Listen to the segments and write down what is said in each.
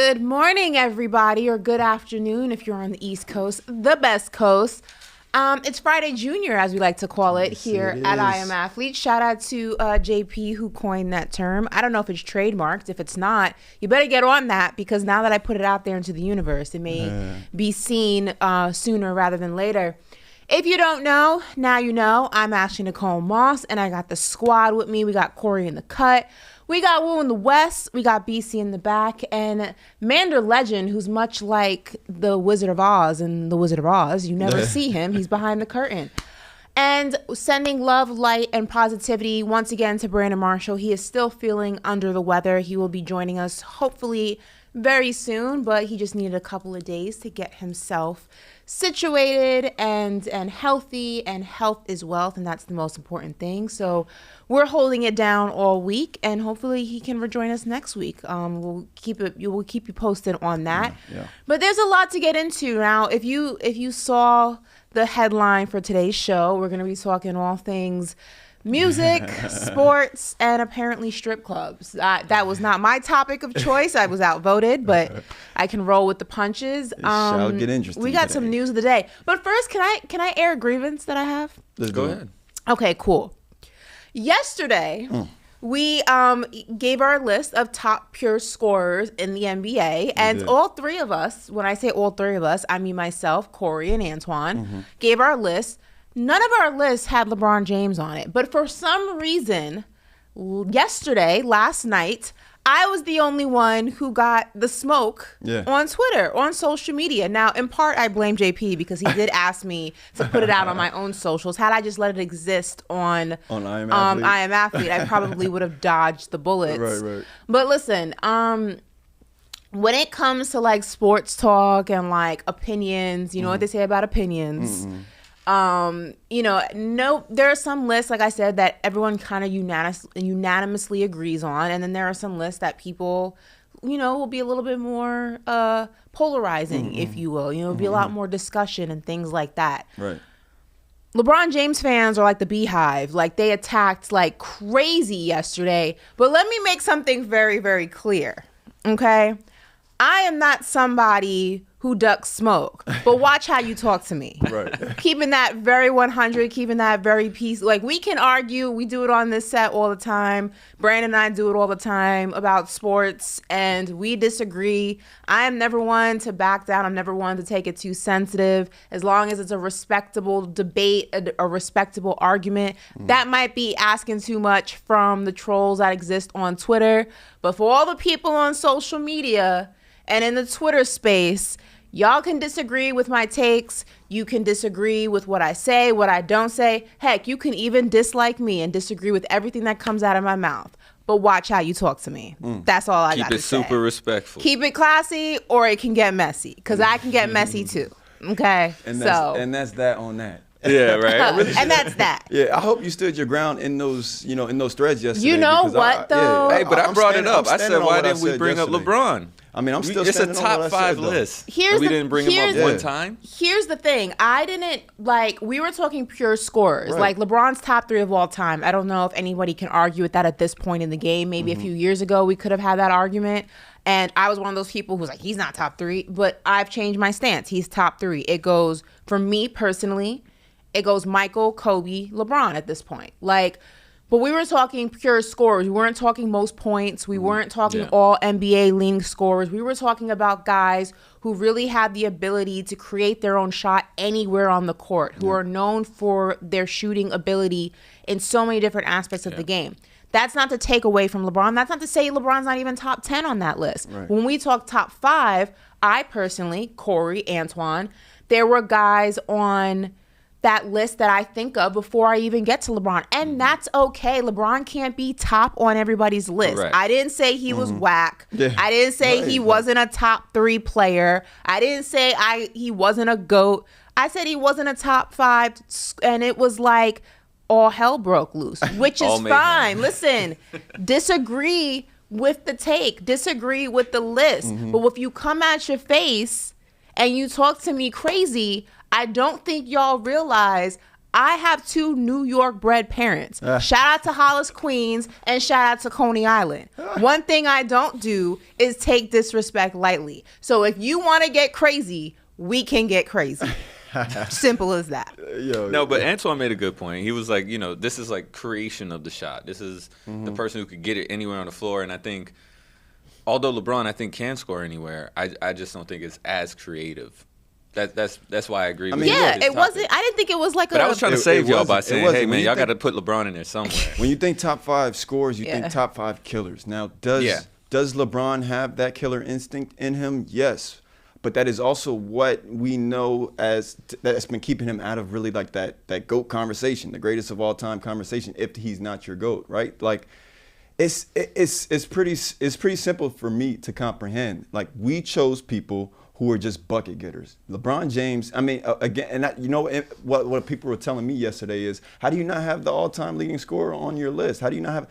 Good morning, everybody, or good afternoon if you're on the East Coast, the best coast. It's Friday Junior, as we like to call it here at I Am Athlete. Shout out to JP who coined that term. I don't know if it's trademarked. If it's not, you better get on that, because now that I put it out there into the universe, it may be seen sooner rather than later. If you don't know, now you know. I'm actually Nicole Moss, and I got the squad with me. We got Corey in the cut. We got Woo in the West. We got BC in the back. And Mander Legend, who's much like the Wizard of Oz in The Wizard of Oz. You never see him. He's behind the curtain. And sending love, light, and positivity once again to Brandon Marshall. He is still feeling under the weather. He will be joining us hopefully very soon, but he just needed a couple of days to get himself situated and healthy, and health is wealth, and that's the most important thing. So we're holding it down all week, and hopefully he can rejoin us next week. We'll keep you posted on that. Yeah. But there's a lot to get into now. If you saw the headline for today's show, we're going to be talking all things music, sports, and apparently strip clubs. That was not my topic of choice. I was outvoted, but I can roll with the punches. It shall get interesting. We got some news of the day. But first, can I air a grievance that I have? Let's go ahead. Okay, cool. Yesterday, we gave our list of top pure scorers in the NBA, and all three of us, when I say all three of us, I mean myself, Corey, and Antoine, gave our list. None of our lists had LeBron James on it, but for some reason, last night, I was the only one who got the smoke on Twitter, on social media. Now, in part, I blame JP because he did ask me to put it out on my own socials. Had I just let it exist on I Am Athlete, I probably would have dodged the bullets. Right. But listen, when it comes to like sports talk and like opinions, you know what they say about opinions. There are some lists, like I said, that everyone kind of unanimously agrees on, and then there are some lists that people, will be a little bit more polarizing, if you will. It'll be a lot more discussion and things like that. Right. LeBron James fans are like the beehive. Like, they attacked like crazy yesterday. But let me make something very, very clear, okay? I am not somebody who ducks smoke, but watch how you talk to me. Right. Keeping that very 100, keeping that very peace. Like, we can argue. We do it on this set all the time. Brandon and I do it all the time about sports, and we disagree. I am never one to back down. I'm never one to take it too sensitive. As long as it's a respectable debate, a respectable argument. That might be asking too much from the trolls that exist on Twitter. But for all the people on social media and in the Twitter space, y'all can disagree with my takes. You can disagree with what I say, what I don't say. Heck, you can even dislike me and disagree with everything that comes out of my mouth. But watch how you talk to me. That's all I got to say. Keep it super respectful. Keep it classy, or it can get messy, because I can get messy too. Okay? And that's that on that. Yeah, right. And that's that. Yeah, I hope you stood your ground in those, in those threads yesterday. You know what, though? Hey, but I brought it up. I said, why didn't we bring up LeBron? I mean, I'm still it's a standing top on what I 5 said, list. We didn't bring him up one time. Here's the thing. I didn't, we were talking pure scorers. Like, LeBron's top 3 of all time. I don't know if anybody can argue with that at this point in the game. Maybe a few years ago we could have had that argument. And I was one of those people who's like, he's not top 3. But I've changed my stance. He's top 3. It goes, for me personally, it goes Michael, Kobe, LeBron at this point. But we were talking pure scorers. We weren't talking most points. We weren't talking all NBA leading scorers. We were talking about guys who really had the ability to create their own shot anywhere on the court, who are known for their shooting ability in so many different aspects of the game. That's not to take away from LeBron. That's not to say LeBron's not even top 10 on that list. Right. When we talk top 5, I personally, Corey, Antoine, there were guys on that list that I think of before I even get to LeBron. And that's okay. LeBron can't be top on everybody's list. Right. I didn't say he was whack. Yeah. I didn't say he wasn't a top 3 player. I didn't say he wasn't a GOAT. I said he wasn't a top 5, and it was like all hell broke loose, which is fine. Listen, disagree with the take. Disagree with the list. But if you come at your face and you talk to me crazy, I don't think y'all realize I have 2 New York bred parents. Shout out to Hollis, Queens, and shout out to Coney Island. One thing I don't do is take disrespect lightly. So if you want to get crazy, we can get crazy. Simple as that. No, but Antoine made a good point. He was like, this is like creation of the shot. This is the person who could get it anywhere on the floor. And I think, although LeBron, I think, can score anywhere, I just don't think it's as creative. That's why I agree with you. Yeah, it wasn't. I didn't think it was like But I was trying to save y'all by saying, hey, man, y'all got to put LeBron in there somewhere. When you think top 5 scores, you think top 5 killers. Now, does LeBron have that killer instinct in him? Yes. But that is also what we know that's been keeping him out of really like that GOAT conversation, the greatest of all time conversation, if he's not your GOAT, right? Like, it's pretty simple for me to comprehend. Like, we chose people who are just bucket getters. LeBron James, I mean, again, and what people were telling me yesterday is, how do you not have the all-time leading scorer on your list? How do you not have?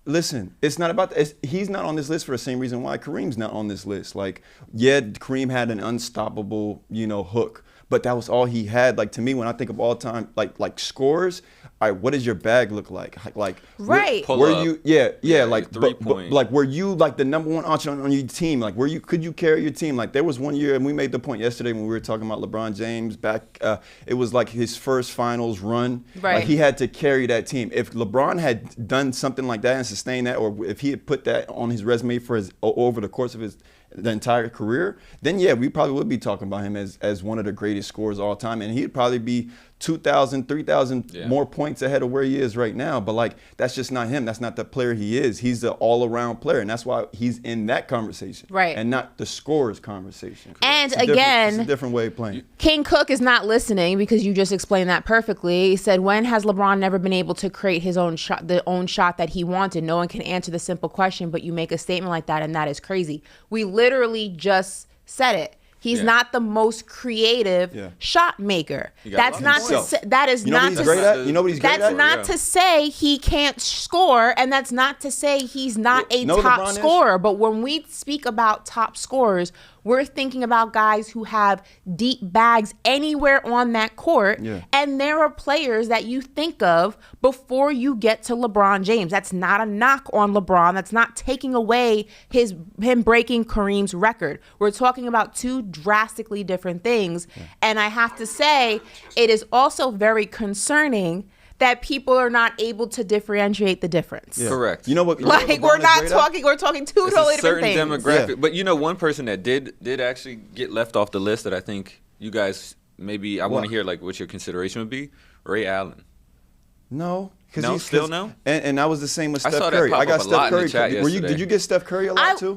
Listen, it's not about that. He's not on this list for the same reason why Kareem's not on this list. Like, yeah, Kareem had an unstoppable, hook, but that was all he had. Like, to me, when I think of all-time, like scores, all right, what does your bag look like? Like, right? Were you, like 3-point. Like, were you like the number 1 option on your team? Like, could you carry your team? Like, there was one year, and we made the point yesterday when we were talking about LeBron James back. It was like his first finals run. Right. Like, he had to carry that team. If LeBron had done something like that and sustained that, or if he had put that on his resume for over the course of the entire career, then yeah, we probably would be talking about him as one of the greatest scorers of all time, and he'd probably be 2,000, 3,000 more points ahead of where he is right now. But like, that's just not him. That's not the player he is. He's the all-around player, and that's why he's in that conversation, right? And not the scorers conversation. And it's a different way of playing. King Cook is not listening because you just explained that perfectly. He said, when has LeBron never been able to create his own shot, the own shot that he wanted? No one can answer the simple question, but you make a statement like that, and that is crazy. We literally just said it. He's not the most creative shot maker. That's not to say, that is not to say, you know what he's great at? That's not to say he can't score, and that's not to say he's not a top scorer. But when we speak about top scorers, we're thinking about guys who have deep bags anywhere on that court. Yeah. And there are players that you think of before you get to LeBron James. That's not a knock on LeBron. That's not taking away him breaking Kareem's record. We're talking about 2 drastically different things. Yeah. And I have to say, it is also very concerning that people are not able to differentiate the difference. Yeah. Correct. You know what? Like, we're talking 2 totally different things. Demographic. Yeah. But one person that did actually get left off the list that I think you guys maybe, I want to hear like what your consideration would be, Ray Allen. No. No? And that was the same with Steph saw that Curry. pop I got up a lot Steph Curry. in the chat yesterday. Did you get Steph Curry a lot too?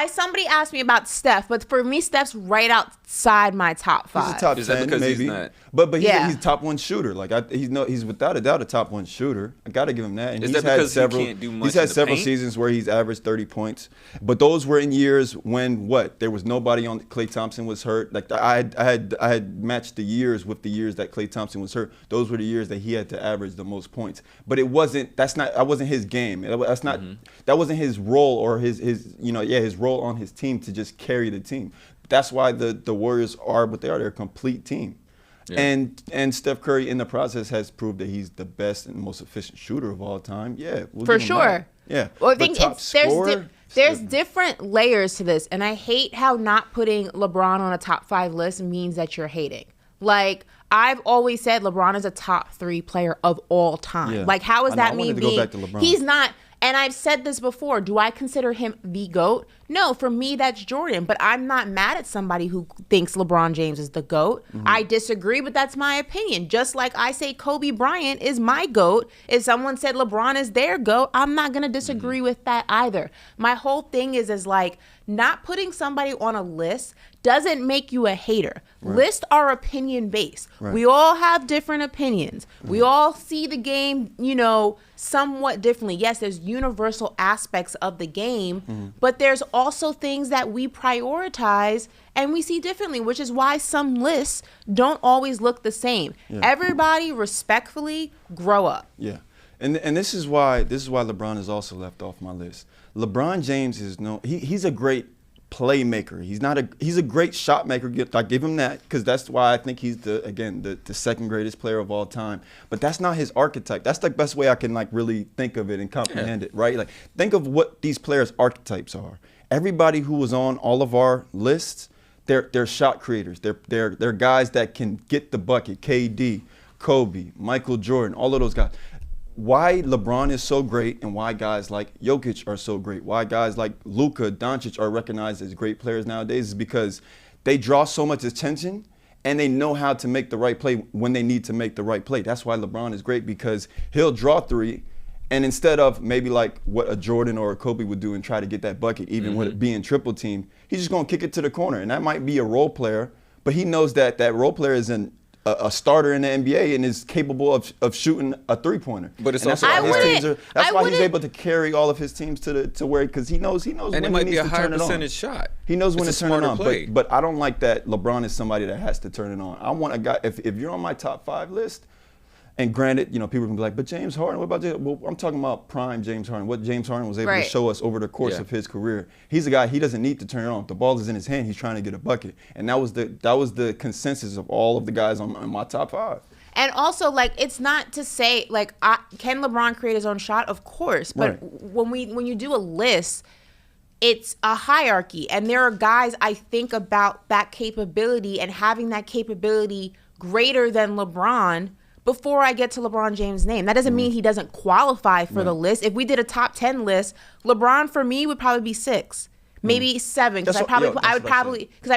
Somebody asked me about Steph, but for me, Steph's right outside my top 5. He's a top 10, Is that because maybe. He's not? But he's a top 1 shooter. Like, he's without a doubt a top 1 shooter. I got to give him that. And Is that because he can't do much? He's had in the several paint? seasons where he's averaged 30 points. But those were in years when there was nobody on. Klay Thompson was hurt. Like, I had matched the years with the years that Klay Thompson was hurt. Those were the years that he had to average the most points. But it wasn't. That wasn't his game. That's not. That wasn't his role or his role on his team to just carry the team. That's why the Warriors are what they are. They're a complete team. Yeah. And Steph Curry in the process has proved that he's the best and most efficient shooter of all time. Yeah, for sure. Yeah. Well, I think there's different layers to this, and I hate how not putting LeBron on a top 5 list means that you're hating. Like, I've always said LeBron is a top 3 player of all time. Yeah. Like, how does that mean he's not? And I've said this before. Do I consider him the GOAT? No, for me, that's Jordan. But I'm not mad at somebody who thinks LeBron James is the GOAT. Mm-hmm. I disagree, but that's my opinion. Just like I say Kobe Bryant is my GOAT. If someone said LeBron is their GOAT, I'm not going to disagree with that either. My whole thing is like, not putting somebody on a list doesn't make you a hater. Right. Lists are opinion based. Right. We all have different opinions. Mm-hmm. We all see the game, somewhat differently. Yes, there's universal aspects of the game, but there's also things that we prioritize and we see differently, which is why some lists don't always look the same. Yeah. Everybody respectfully grow up. Yeah. And this is why LeBron is also left off my list. LeBron James is he's a great playmaker. He's a great shot maker. I give him that because that's why I think he's the second greatest player of all time. But that's not his archetype. That's the best way I can like really think of it and comprehend it, right? Like think of what these players' archetypes are. Everybody who was on all of our lists, they're shot creators. They're guys that can get the bucket. KD, Kobe, Michael Jordan, all of those guys. Why LeBron is so great and why guys like Jokic are so great, why guys like Luka, Doncic are recognized as great players nowadays is because they draw so much attention and they know how to make the right play when they need to make the right play. That's why LeBron is great because he'll draw three and instead of maybe like what a Jordan or a Kobe would do and try to get that bucket, even with it being triple team, he's just going to kick it to the corner. And that might be a role player, but he knows that that role player is a starter in the NBA and is capable of shooting a three-pointer. But it's and also that's why he's able to carry all of his teams to where because he knows and when it might he be needs a to higher turn it on. percentage shot. He knows when to turn it on. Play. But I don't like that LeBron is somebody that has to turn it on. I want a guy if you're on my top 5 list. And granted, you know, people can be like, but James Harden, what about James? Well, I'm talking about prime James Harden, what James Harden was able to show us over the course of his career. He's a guy, he doesn't need to turn it on. If the ball is in his hand, he's trying to get a bucket. And that was the consensus of all of the guys on my top 5. And also, like, it's not to say, like, can LeBron create his own shot? Of course. But when you do a list, it's a hierarchy. And there are guys, I think, about that capability and having that capability greater than LeBron before I get to LeBron James' name. That doesn't mean he doesn't qualify for the list. If we did a top 10 list, LeBron for me would probably be 6, maybe 7, because I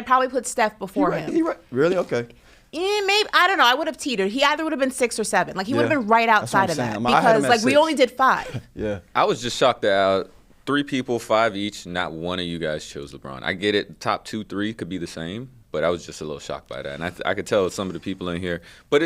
probably put Steph before him. Really? Okay. Yeah, maybe I don't know. I would have teetered. He either would have been 6 or 7. Like he would have been right outside of that because like we only did 5. Yeah. I was just shocked that 3 people, 5 each, not one of you guys chose LeBron. I get it. Top 2, 3 could be the same, but I was just a little shocked by that, and I could tell some of the people in here. But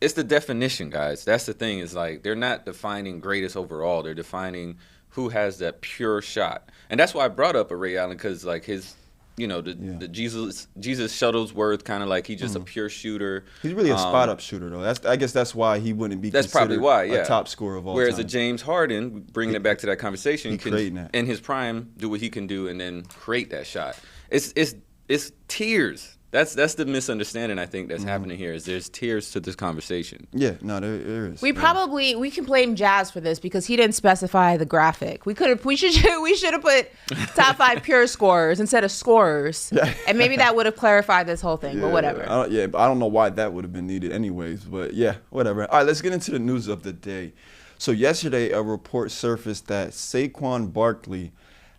it's the definition, guys. That's the thing. Is like they're not defining greatest overall. They're defining who has that pure shot, and that's why I brought up a Ray Allen because like his, you know, the Jesus Shuttlesworth kind of like he's just a pure shooter. He's really a spot up shooter though. I guess that's why he wouldn't be. That's probably why. Yeah. A top scorer of all Whereas time. a James Harden, bringing it back to that conversation, can in his prime do what he can do and then create that shot. It's tiers. That's the misunderstanding I think that's happening here. Is there's tiers to this conversation? Yeah, no, there is. We can blame Jazz for this because he didn't specify the graphic. We should have put top 5 pure scorers instead of scorers, and maybe that would have clarified this whole thing. But whatever. But I don't know why that would have been needed, anyways. But yeah, whatever. All right, let's get into the news of the day. So yesterday, a report surfaced that Saquon Barkley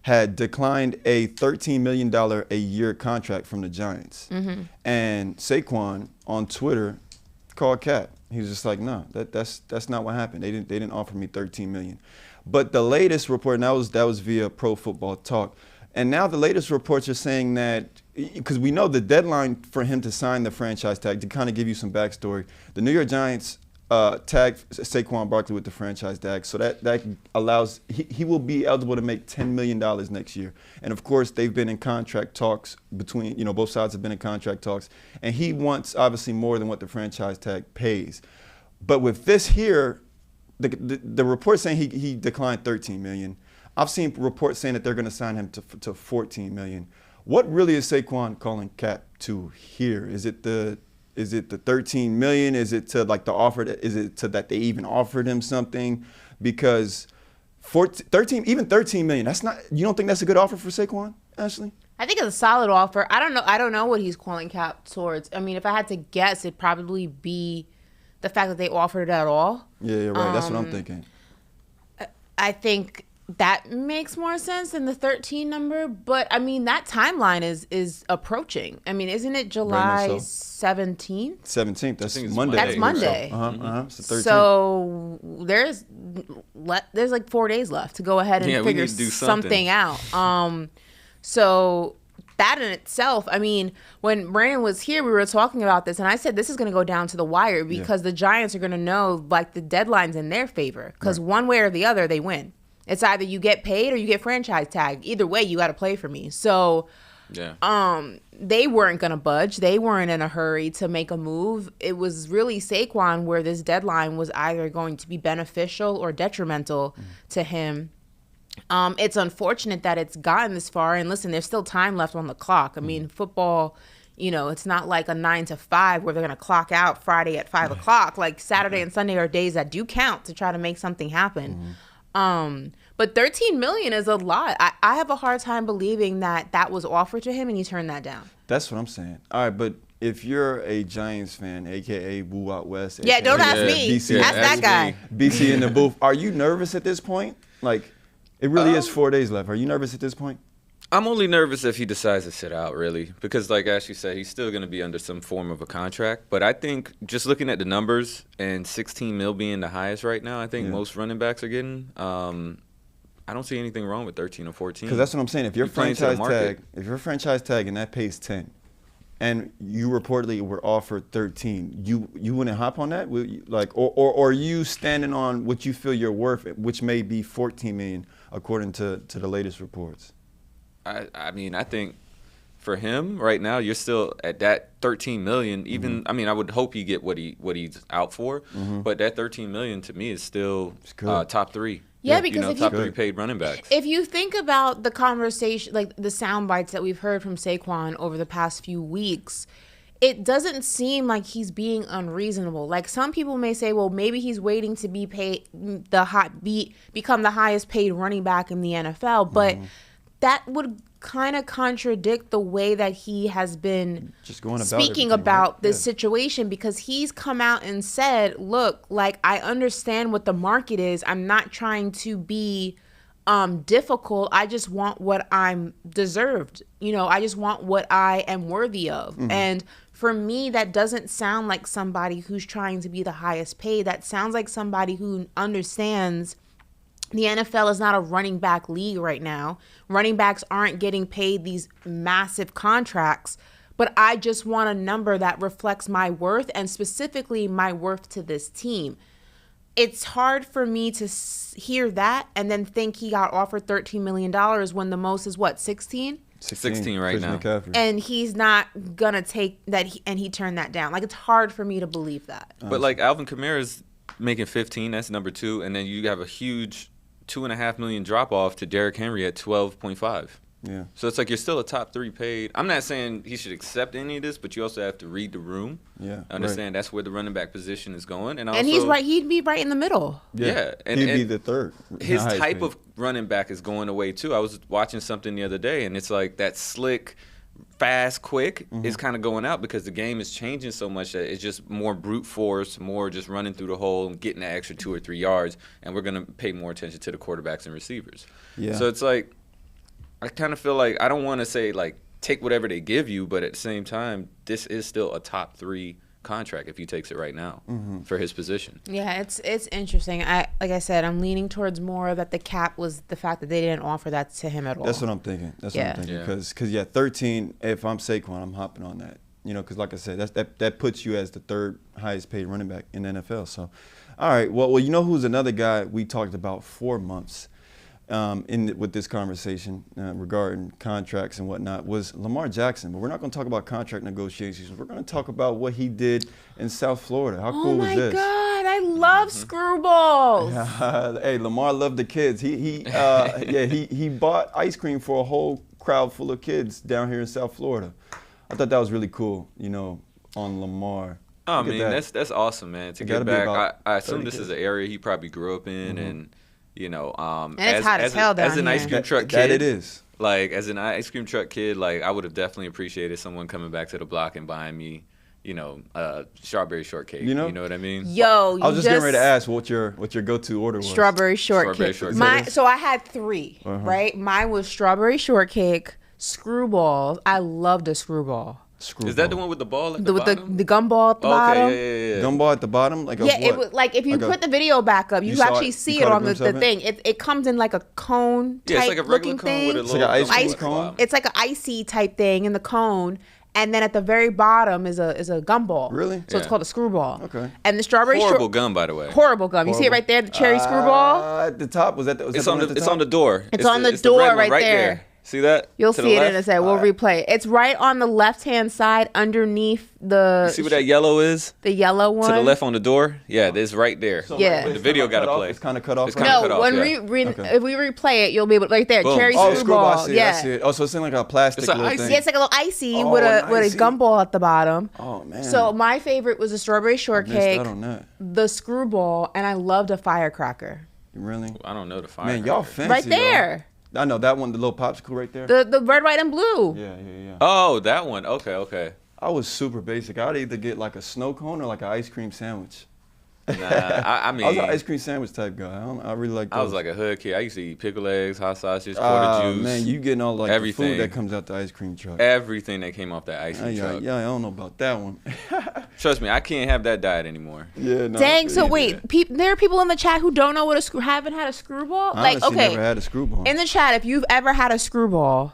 had declined a $13 million a year contract from the Giants. And Saquon on Twitter called cap. He was just like, no, that's not what happened. They didn't offer me $13 million. But the latest report, and that was via Pro Football Talk, and now the latest reports are saying that, because we know the deadline for him to sign the franchise tag, to kind of give you some backstory, the New York Giants tagged Saquon Barkley with the franchise tag, so that allows he will be eligible to make $10 million next year. And of course, they've been in contract talks between, you know, both sides have been in contract talks, and he wants obviously more than what the franchise tag pays. But with this here, the report saying he declined $13 million. I've seen reports saying that they're going to sign him to $14 million. What really is Saquon calling cap to here? Is it the $13 million? Is it to like the offer? Is it to that they even offered him something? Because $13 million. That's not. You don't think that's a good offer for Saquon, Ashley? I think it's a solid offer. I don't know what he's calling cap towards. I mean, if I had to guess, it'd probably be the fact that they offered it at all. Yeah, you're right. That's what I'm thinking. I think that makes more sense than the 13 number, but I mean that timeline is approaching. I mean, isn't it July 17th? 17th. That's Monday. That's Monday. It's the 13th. So there's like 4 days left to go ahead and figure something out. So that in itself, I mean, when Brandon was here, we were talking about this, and I said this is going to go down to the wire because the Giants are going to know like the deadline's in their favor because one way or the other they win. It's either you get paid or you get franchise tagged. Either way, you got to play for me. So, they weren't going to budge. They weren't in a hurry to make a move. It was really Saquon where this deadline was either going to be beneficial or detrimental to him. It's unfortunate that it's gotten this far. And listen, there's still time left on the clock. I mean, football, it's not like a 9 to 5 where they're going to clock out Friday at 5 o'clock. Like Saturday and Sunday are days that do count to try to make something happen. But $13 million is a lot. I have a hard time believing that was offered to him and he turned that down. That's what I'm saying. All right, but if you're a Giants fan, a.k.a. Woo Out West. Yeah, don't ask me. BC, ask that guy. BC in the booth. Are you nervous at this point? Like, it really is 4 days left. Are you nervous at this point? I'm only nervous if he decides to sit out, really, because like Ashley said, he's still going to be under some form of a contract. But I think just looking at the numbers and 16 mil being the highest right now, I think most running backs are getting. I don't see anything wrong with 13 or 14. Because that's what I'm saying. If you're franchise tag and that pays 10, and you reportedly were offered 13, you wouldn't hop on that? Or are you standing on what you feel you're worth, which may be 14 million according to the latest reports? I mean, I think for him right now, you're still at that 13 million. Even I mean, I would hope he get what he's out for, but that 13 million to me is still top 3. Yeah, because top 3 paid running backs. If you think about the conversation, like the sound bites that we've heard from Saquon over the past few weeks, it doesn't seem like he's being unreasonable. Like some people may say, well, maybe he's waiting to be paid become the highest paid running back in the NFL, but that would kind of contradict the way that he has been just going about speaking about this situation, because he's come out and said, look, like, I understand what the market is. I'm not trying to be difficult. I just want what I'm deserved. I just want what I am worthy of. And for me, that doesn't sound like somebody who's trying to be the highest paid. That sounds like somebody who understands the NFL is not a running back league right now. Running backs aren't getting paid these massive contracts, but I just want a number that reflects my worth, and specifically my worth to this team. It's hard for me to hear that and then think he got offered $13 million when the most is what, 16? 16 right now. McCaffrey. And he's not going to take that, and he turned that down. Like, it's hard for me to believe that. But like Alvin Kamara's making 15, that's number 2, and then you have a huge $2.5 million drop off to Derrick Henry at 12.5. Yeah. So it's like you're still a top 3 paid. I'm not saying he should accept any of this, but you also have to read the room. Yeah. Understand that's where the running back position is going, and he's right. He'd be right in the middle. Yeah. And he'd be the third. His type of running back is going away too. I was watching something the other day, and it's like that slick, fast, quick is kind of going out because the game is changing so much that it's just more brute force, more just running through the hole and getting that extra 2 or 3 yards, and we're going to pay more attention to the quarterbacks and receivers. Yeah. So it's like, I kind of feel like, I don't want to say like take whatever they give you, but at the same time, this is still a top 3 contract if he takes it right now for his position. Yeah, it's interesting. Like I said, I'm leaning towards more that the cap was the fact that they didn't offer that to him at all. That's what I'm thinking. Because 13, if I'm Saquon, I'm hopping on that. Because like I said, that puts you as the 3rd highest paid running back in the NFL. So, all right. Well, who's another guy we talked about for months with this conversation regarding contracts and whatnot was Lamar Jackson. But we're not going to talk about contract negotiations. We're going to talk about what he did in South Florida. How cool was this? Oh, my God. I love screwballs. Hey, Lamar loved the kids. He bought ice cream for a whole crowd full of kids down here in South Florida. I thought that was really cool, on Lamar. Oh, I mean, that's awesome, man. To get back, I assume this is an area he probably grew up in, and and it's hot as hell down as an here. ice cream truck kid, that it is. Like as an ice cream truck kid, like I would have definitely appreciated someone coming back to the block and buying me, strawberry shortcake. You know what I mean? Yo, I was just getting ready to ask what your go-to order was. Strawberry shortcake. So I had 3, right? Mine was strawberry shortcake, screwballs. I loved a screwball. Is that the one with the ball at the bottom? The gumball at the bottom? Yeah. Gumball at the bottom? It was like if you put the video back up, you actually see it on the thing. It comes in like a cone type it's like a looking cone thing. with a it's like an ice cream cone? It's like an icy type thing in the cone. And then at the very bottom is a gumball. Really? So it's called a screwball. Okay. And the strawberry horrible gum, by the way. Horrible gum. You see it right there, the cherry screwball? At the top. It's on the door. It's on the door right there. See that? You'll To see the it in a left? second. We'll replay it. It's right on the left-hand side underneath the... You see what that yellow is? The yellow one? To the left on the door? Yeah, it's right there. So Yeah. like, The video got to play. It's kind of cut off. It's right? kinda No, cut off, when yeah. if we replay it, you'll be able to... Right there, Boom. cherry Oh, screwball. I see it. Yeah. I see it. Oh, so it's in like a plastic It's a little icy. thing. Yeah, it's like a little icy Oh, with an a icy. gumball at the bottom. Oh, man. So my favorite was a strawberry Missed shortcake, out on that. the screwball, and I loved a firecracker. Really? I don't know the fire. Man, y'all fancy. Right there. Though. I know that one, the little popsicle right there. The red, white, and blue. Yeah. Oh, that one. Okay. I was super basic. I'd either get like a snow cone or like an ice cream sandwich. Nah, I mean, I was an ice cream sandwich type guy. I really like those. I was like a hood kid. I used to eat pickle eggs, hot sausage, quarter juice. Man, you getting all like everything. the food that comes out the ice cream truck. Everything that came off that ice cream truck. Yeah, I don't know about that one. Trust me, I can't have that diet anymore. Yeah, no. Dang, so yeah. wait, there are people in the chat who don't know what haven't had a screwball? I Like, honestly okay, never had a screwball. in the chat, if you've ever had a screwball,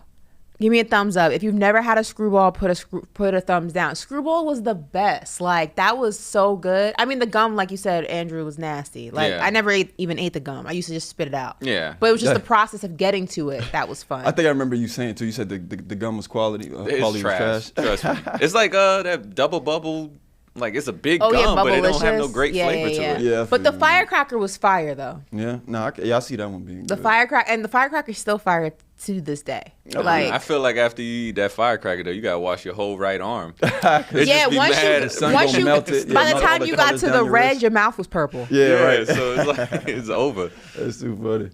give me a thumbs up. If you've never had a screwball, put a thumbs down. Screwball was the best. Like, that was so good. I mean, the gum, like you said, Andrew, was nasty. Like, Yeah. I never even ate the gum. I used to just spit it out. Yeah. But it was just Yeah. the process of getting to it that was fun. I think I remember you saying too. You said the gum was quality. It's Quality trash. was trash. Trust me. It's like that double bubble. Like, it's a big Oh, yeah, gum, but it don't have no Bubblicious. great flavor to it. Yeah, I But the feel you. firecracker was fire, though. Yeah, no, I see that one being The good. firecracker is still fire to this day. Oh, Like, I feel like after you eat that firecracker, though, you gotta wash your whole right arm. It yeah, just be once mad you, at sun once gonna you, melt it. Yeah, by the melt all time the you got colors to down the your red, wrist. your mouth was purple. Yeah, right. So it's like it's over. That's too funny.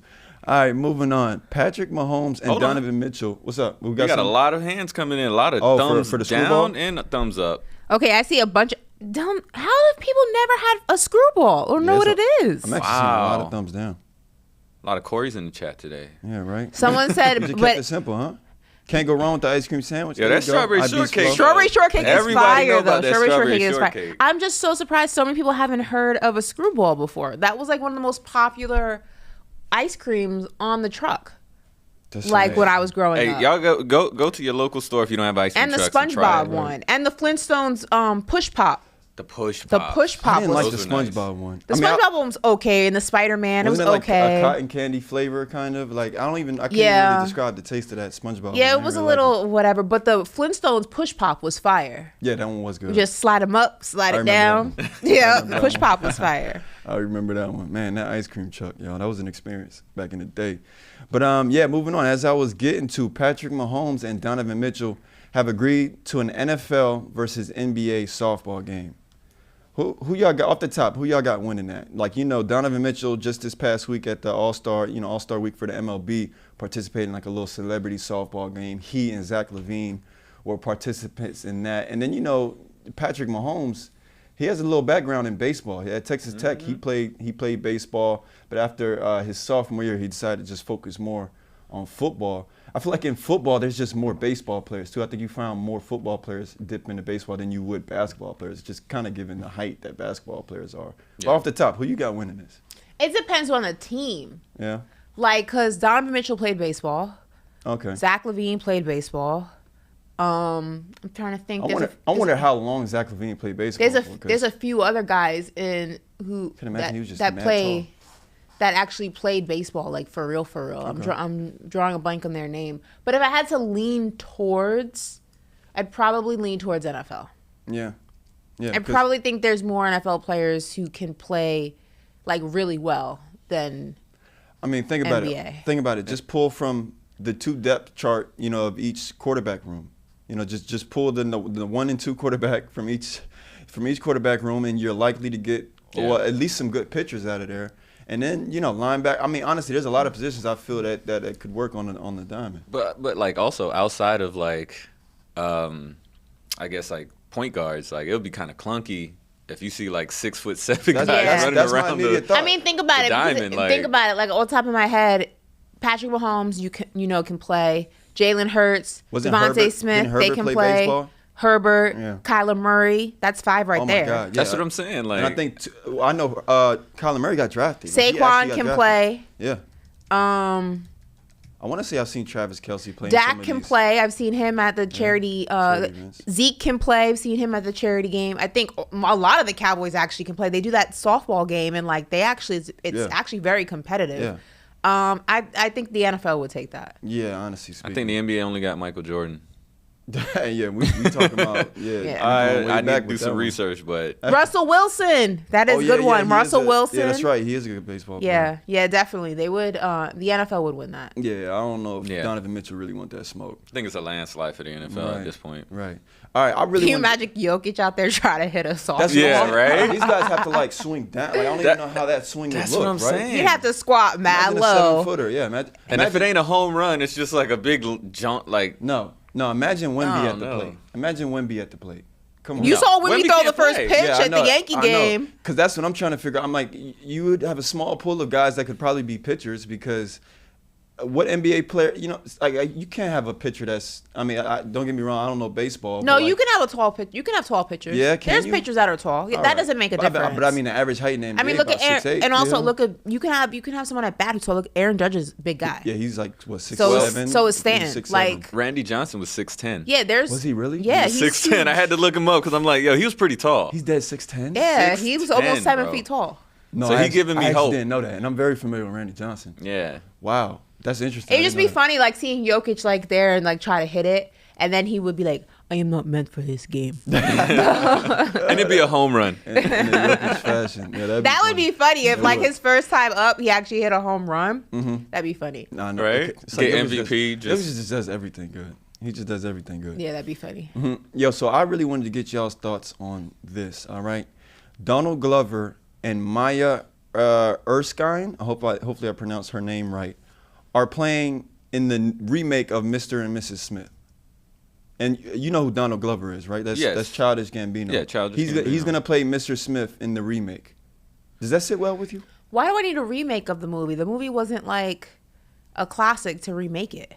All right, moving on. Patrick Mahomes and Hold on. Donovan Mitchell. What's up? We got a some- lot of hands coming in, a lot of Oh, thumbs for the screwball? down and a thumbs up. Okay, I see a bunch of. How have people never had a screwball or know Yeah, what so- it is? I'm actually seeing a lot Wow. of thumbs down. A lot of Corey's in the chat today. Yeah, right. Someone said, You just kept it but simple, huh? Can't go wrong with the ice cream sandwich. Yeah, There that you go. strawberry I'd be shortcake. slow. strawberry shortcake is Everybody know fire, about though. that Strawberry strawberry shortcake is fire. shortcake. I'm just so surprised so many people haven't heard of a screwball before. That was like one of the most popular ice creams on the truck. That's Like right. when I was growing Hey, up. y'all go to your local store if you don't have ice cream And the trucks and try SpongeBob it. one. And the Flintstones push pop. The push The pops. push I pop didn't like was the Those are SpongeBob nice. one. the I mean, SpongeBob one was okay, and the Spider-Man it was wasn't it like okay. a cotton candy flavor kind of? Like I can't Yeah. really describe the taste of that SpongeBob. Yeah, one. it I was a didn't really like little whatever, but the Flintstones push pop was fire. it. Yeah, that one was good. You just slide them up, slide I it down. remember Yeah, remember that push one. pop was fire. I remember that one. Man, that ice cream truck, yo, that was an experience back in the day. But yeah, moving on. As I was getting to, Patrick Mahomes and Donovan Mitchell have agreed to an NFL versus NBA softball game. Who y'all got off the top? Who y'all got winning that? Like, Donovan Mitchell just this past week at the All-Star Week for the MLB, participated in like a little celebrity softball game. He and Zach LaVine were participants in that. And then, Patrick Mahomes, he has a little background in baseball. At Texas Tech, he played baseball, but after his sophomore year, he decided to just focus more on football. I feel like in football, there's just more baseball players too. I think you found more football players dip into baseball than you would basketball players, just kind of given the height that basketball players are. Yeah. But off the top, who you got winning this? It depends on the team. Yeah. Like, because Donovan Mitchell played baseball. Okay. Zach LaVine played baseball. I'm trying to think. I wonder how long Zach LaVine played baseball. There's a few other guys who Can imagine he was just that mad play tall. that actually played baseball, like for real. Okay. I'm drawing a blank on their name. But if I had to lean towards, I'd probably lean towards NFL. Yeah. Yeah. I probably think there's more NFL players who can play like really well than think about NBA. it. Think about it. Just pull from the two depth chart, of each quarterback room. Just pull the 1 and 2 quarterback from each quarterback room, and you're likely to get at least some good pitchers out of there. And then linebacker. Honestly, there's a lot of positions I feel that could work on the diamond. But like also outside of like, I guess like point guards, like it would be kind of clunky if you see like 6'7" guys running that's my around immediate the. thought. I mean, think about The it. because diamond, like- think about it. Like on top of my head, Patrick Mahomes, can play. Jalen Hurts, Wasn't Devontae Herbert- Smith, didn't they Herbert can play play. baseball? Herbert, Yeah. Kyler Murray. That's 5 right Oh there. my God! That's yeah. what I'm saying. Like And I think I know Kyler Murray got drafted. He actually Saquon got can drafted. play. Yeah. Um, I want to say I've seen Travis Kelce play. Dak can play. I've seen him at the charity. charity events. Zeke can play. I've seen him at the charity game. I think a lot of the Cowboys actually can play. They do that softball game, and like it's Yeah. actually very competitive. Yeah. I think the NFL would take that. Yeah, honestly speaking. I think the NBA only got Michael Jordan. Yeah, we talking about I need to do some research, but Russell Wilson, that is a good one. Russell Wilson. Yeah, that's right. He is a good baseball player. Yeah, definitely. They would. The NFL would win that. Yeah, I don't know if Donovan Mitchell really want that smoke. I think it's a landslide for the NFL at this point. Right. All right. Can you imagine Jokic out there trying to hit a softball? Yeah, right. These guys have to like swing down. Like, I don't even know how that swing would look. That's what I'm saying. You'd have to squat mad imagine low. A 7-footer. Yeah, imagine. And if it ain't a home run, it's just like a big jump. Like No, imagine Wemby at the plate. Imagine Wemby at the plate. Come on. You saw Wemby throw the first pitch at the Yankee game. Because that's what I'm trying to figure out. I'm like, you would have a small pool of guys that could probably be pitchers because what NBA player, like you can't have a pitcher that's, I mean, don't get me wrong, I don't know baseball. No, you can have a tall pitcher. You can have tall pitchers. Yeah, There's pitchers that are tall. That doesn't make a difference. But I mean, the average height in the NBA, I mean, look at Aaron, 6'8", and also look at you can have someone at bat who's tall. Look, Aaron Judge is a big guy. Yeah, he's like what 6'7". So is Stanton. Like Randy Johnson was 6'10". Yeah, was he really? Yeah, he's 6'10". I had to look him up because I'm like, yo, he was pretty tall. He's dead 6'10". Yeah, he was almost 7 feet tall. No, so he giving me hope. I didn't know that, and I'm very familiar with Randy Johnson. Yeah. Wow. That's interesting. It'd just be funny, like seeing Jokic like there and like try to hit it, and then he would be like, "I am not meant for this game," and it'd be a home run in a Jokic fashion. Yeah, that would be funny if like his first time up, he actually hit a home run. That'd be funny. No, right? It's like Get MVP. Jokic just does everything good. He just does everything good. Yeah, that'd be funny. Yo, so I really wanted to get y'all's thoughts on this. All right, Donald Glover and Maya Erskine. Hopefully I pronounced her name right. Are playing in the remake of Mr. and Mrs. Smith. And you know who Donald Glover is, right? That's Childish Gambino. Yeah, Childish Gambino. He's going to play Mr. Smith in the remake. Does that sit well with you? Why do I need a remake of the movie? The movie wasn't like a classic to remake it.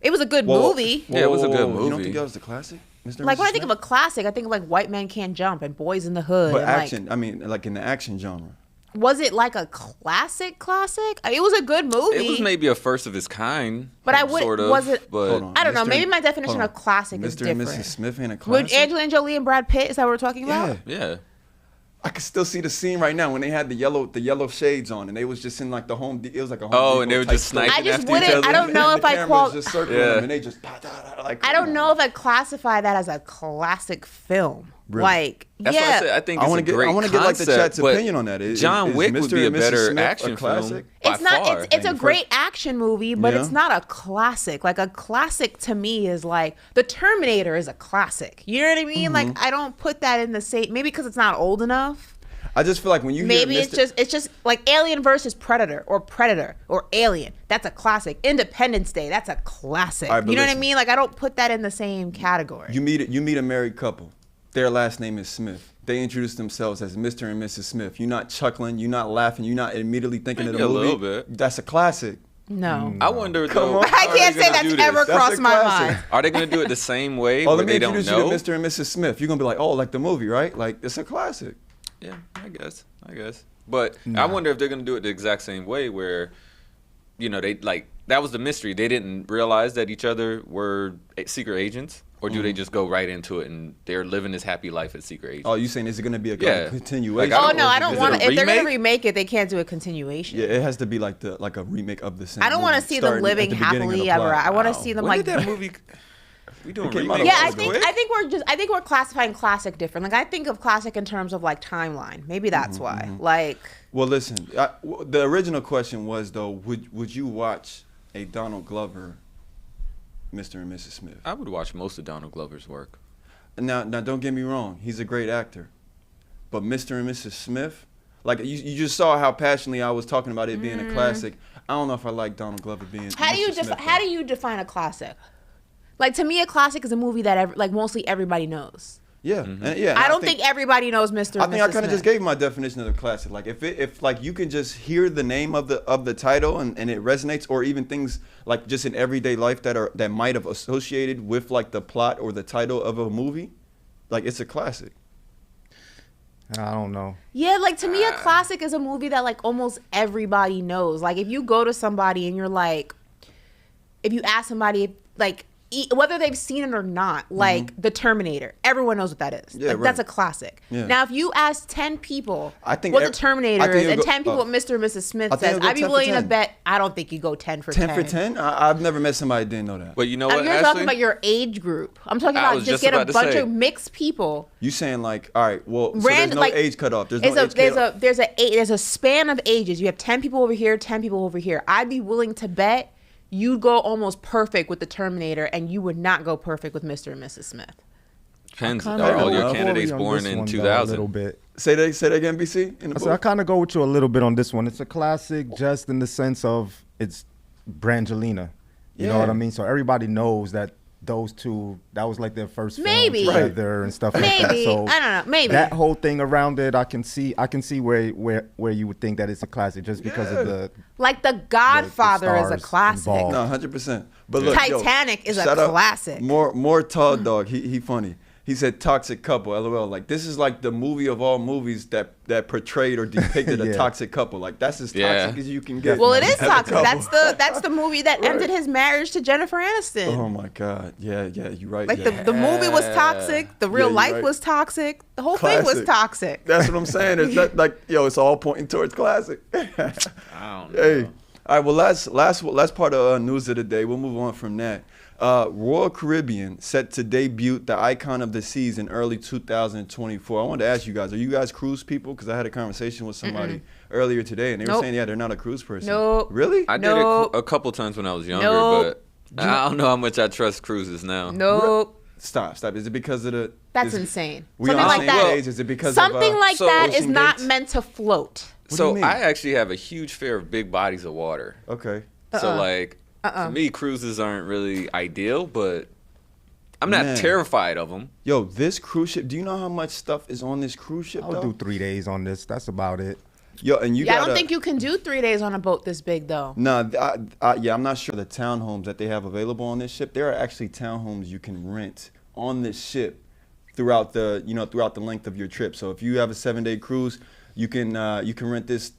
It was a good movie. Yeah, it was a good movie. You don't think that was the classic? Mr. Like when I think of a classic, I think of like White Men Can't Jump and Boys in the Hood. But action, like, I mean, like in the action genre. Was it like a classic? It was a good movie. It was maybe a first of its kind. But I would. Sort of, was it? But I don't know. Maybe my definition of classic is different. Mr. and Mrs. Smith ain't a classic. With Angelina Jolie and Brad Pitt, is that what we're talking about? Yeah. I can still see the scene right now when they had the yellow shades on and they was just in like the home. It was like a home. Oh, and they were just sniping after each other. I don't know if I call. Just circling them and they just. Like, I don't know if I classify that as a classic film. Really? Like, that's what I said. I think it's a great concept. I want to get like the chat's opinion on that. John Wick would be a better action film. It's not. It's a great action movie, but it's not a classic. Like a classic to me is like The Terminator is a classic. You know what I mean? Like I don't put that in the same. Maybe because it's not old enough. I just feel like when you maybe it's just like Alien versus Predator or Alien. That's a classic. Independence Day. That's a classic. Right, you know what I mean? Like I don't put that in the same category. You meet a married couple. Their last name is Smith. They introduce themselves as Mr. and Mrs. Smith. You're not chuckling. You're not laughing. You're not immediately thinking of the movie. A little bit. That's a classic. No. I wonder though. I can't say that's ever crossed my mind. Are they going to do it the same way where they don't know? Let me introduce you to Mr. and Mrs. Smith. You're going to be like, oh, like the movie, right? Like, it's a classic. Yeah, I guess. But I wonder if they're going to do it the exact same way where, they like, that was the mystery. They didn't realize that each other were secret agents. Or do they just go right into it and they're living this happy life as secret agents? Oh, you saying is it going to be a continuation? Like, I don't want to. If they're going to remake it, they can't do a continuation. Yeah, it has to be like a remake of the same. I don't want to see them living happily ever. I want to see them like that movie. We doing remake? Yeah, I think we're classifying classic different. Like I think of classic in terms of like timeline. Maybe that's why. Like. Well, listen. The original question was though, would you watch a Donald Glover Mr. and Mrs. Smith? I would watch most of Donald Glover's work. Now don't get me wrong. He's a great actor. But Mr. and Mrs. Smith, like you just saw how passionately I was talking about it being a classic. I don't know if I like Donald Glover being How do you define a classic? Like to me a classic is a movie that mostly everybody knows. Yeah. I don't think everybody knows Mr. and Mrs. Smith. I think I kind of just gave my definition of the classic. Like if like you can just hear the name of the title and it resonates, or even things like just in everyday life that might have associated with like the plot or the title of a movie, like it's a classic. I don't know. Yeah, like to me a classic is a movie that like almost everybody knows. Like if you go to somebody and you're like, if you ask somebody like whether they've seen it or not, like The Terminator. Everyone knows what that is. Yeah, like, that's a classic. Yeah. Now, if you ask 10 people what The Terminator is and 10 people what Mr. and Mrs. Smith says, I'd be willing to bet, I don't think you go 10 for 10. 10 for 10? I've never met somebody that didn't know that. But you know what, You're talking about your age group. I'm talking about just get a bunch of mixed people. You saying like, all right, well, so there's no age cutoff. There's a span of ages. You have 10 people over here, 10 people over here. I'd be willing to bet you'd go almost perfect with The Terminator, and you would not go perfect with Mr. and Mrs. Smith. Depends. Are all your candidates born in 2000? A little bit. Say that again, BC? I kind of go with you a little bit on this one. It's a classic just in the sense of it's Brangelina. You know what I mean? So everybody knows that those two, that was like their first film together and stuff like that. So I don't know. Maybe that whole thing around it, I can see where you would think that it's a classic just because of the like The Godfather is a classic. Involved. No, 100%. But look, Titanic is a classic. More Tall Dog. He funny. He said toxic couple, LOL. Like, this is like the movie of all movies that portrayed or depicted a toxic couple. Like, that's as toxic as you can get. Well, it is toxic. That's the movie that ended his marriage to Jennifer Aniston. Oh my God. Yeah, you're right. Like the movie was toxic. The real life was toxic. The whole thing was toxic. That's what I'm saying. It's not like, it's all pointing towards classic. I don't know. Hey. All right, well, last part of news of the day. We'll move on from that. Royal Caribbean set to debut the icon of the seas in early 2024. I wanted to ask you guys, are you guys cruise people? Because I had a conversation with somebody earlier today, and they were saying, they're not a cruise person. Nope. Really? I did it a couple times when I was younger, but I don't know how much I trust cruises now. Nope. Stop. Is it because of the... That's insane. Something like that. Is it because something of, like that is not meant to float. So I actually have a huge fear of big bodies of water. Okay. So like... To me, cruises aren't really ideal, but I'm not terrified of them. Yo, this cruise ship, do you know how much stuff is on this cruise ship, I'll do 3 days on this. That's about it. Yo, and I don't think you can do 3 days on a boat this big, though. No, I'm not sure the townhomes that they have available on this ship. There are actually townhomes you can rent on this ship throughout the length of your trip. So if you have a 7-day cruise, you can rent this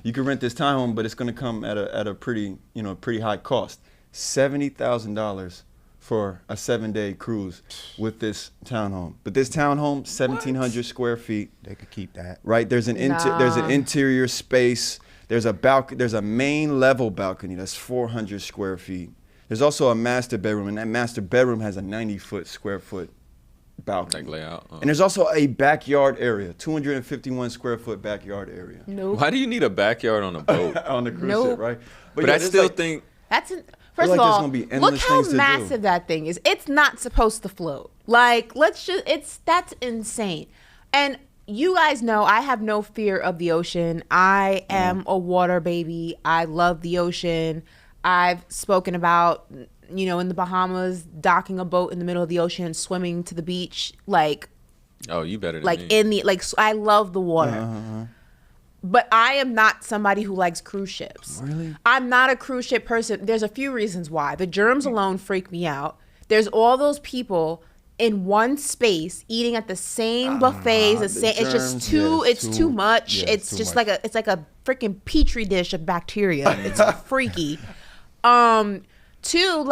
you can rent this townhome, but it's going to come at a pretty high cost. $70,000 for a 7-day cruise with this townhome. But this townhome, 1,700 square feet. They could keep that. Right? There's an interior space. There's a main level balcony that's 400 square feet. There's also a master bedroom, and that master bedroom has a 90 square foot balcony. Like layout. And there's also a backyard area, 251 square foot backyard area. Nope. Why do you need a backyard on a boat? On the cruise ship, right? But I still think that's first of all, look how massive that thing is. It's not supposed to float. Like, that's insane. And you guys know I have no fear of the ocean. I am a water baby. I love the ocean. I've spoken about, in the Bahamas, docking a boat in the middle of the ocean, swimming to the beach, like. Oh, you better than me. I love the water. But I am not somebody who likes cruise ships. Really? I'm not a cruise ship person. There's a few reasons why. The germs alone freak me out. There's all those people in one space eating at the same buffets. It's just too. It's too much. Yeah, it's just much. It's like a freaking petri dish of bacteria. It's freaky. Two,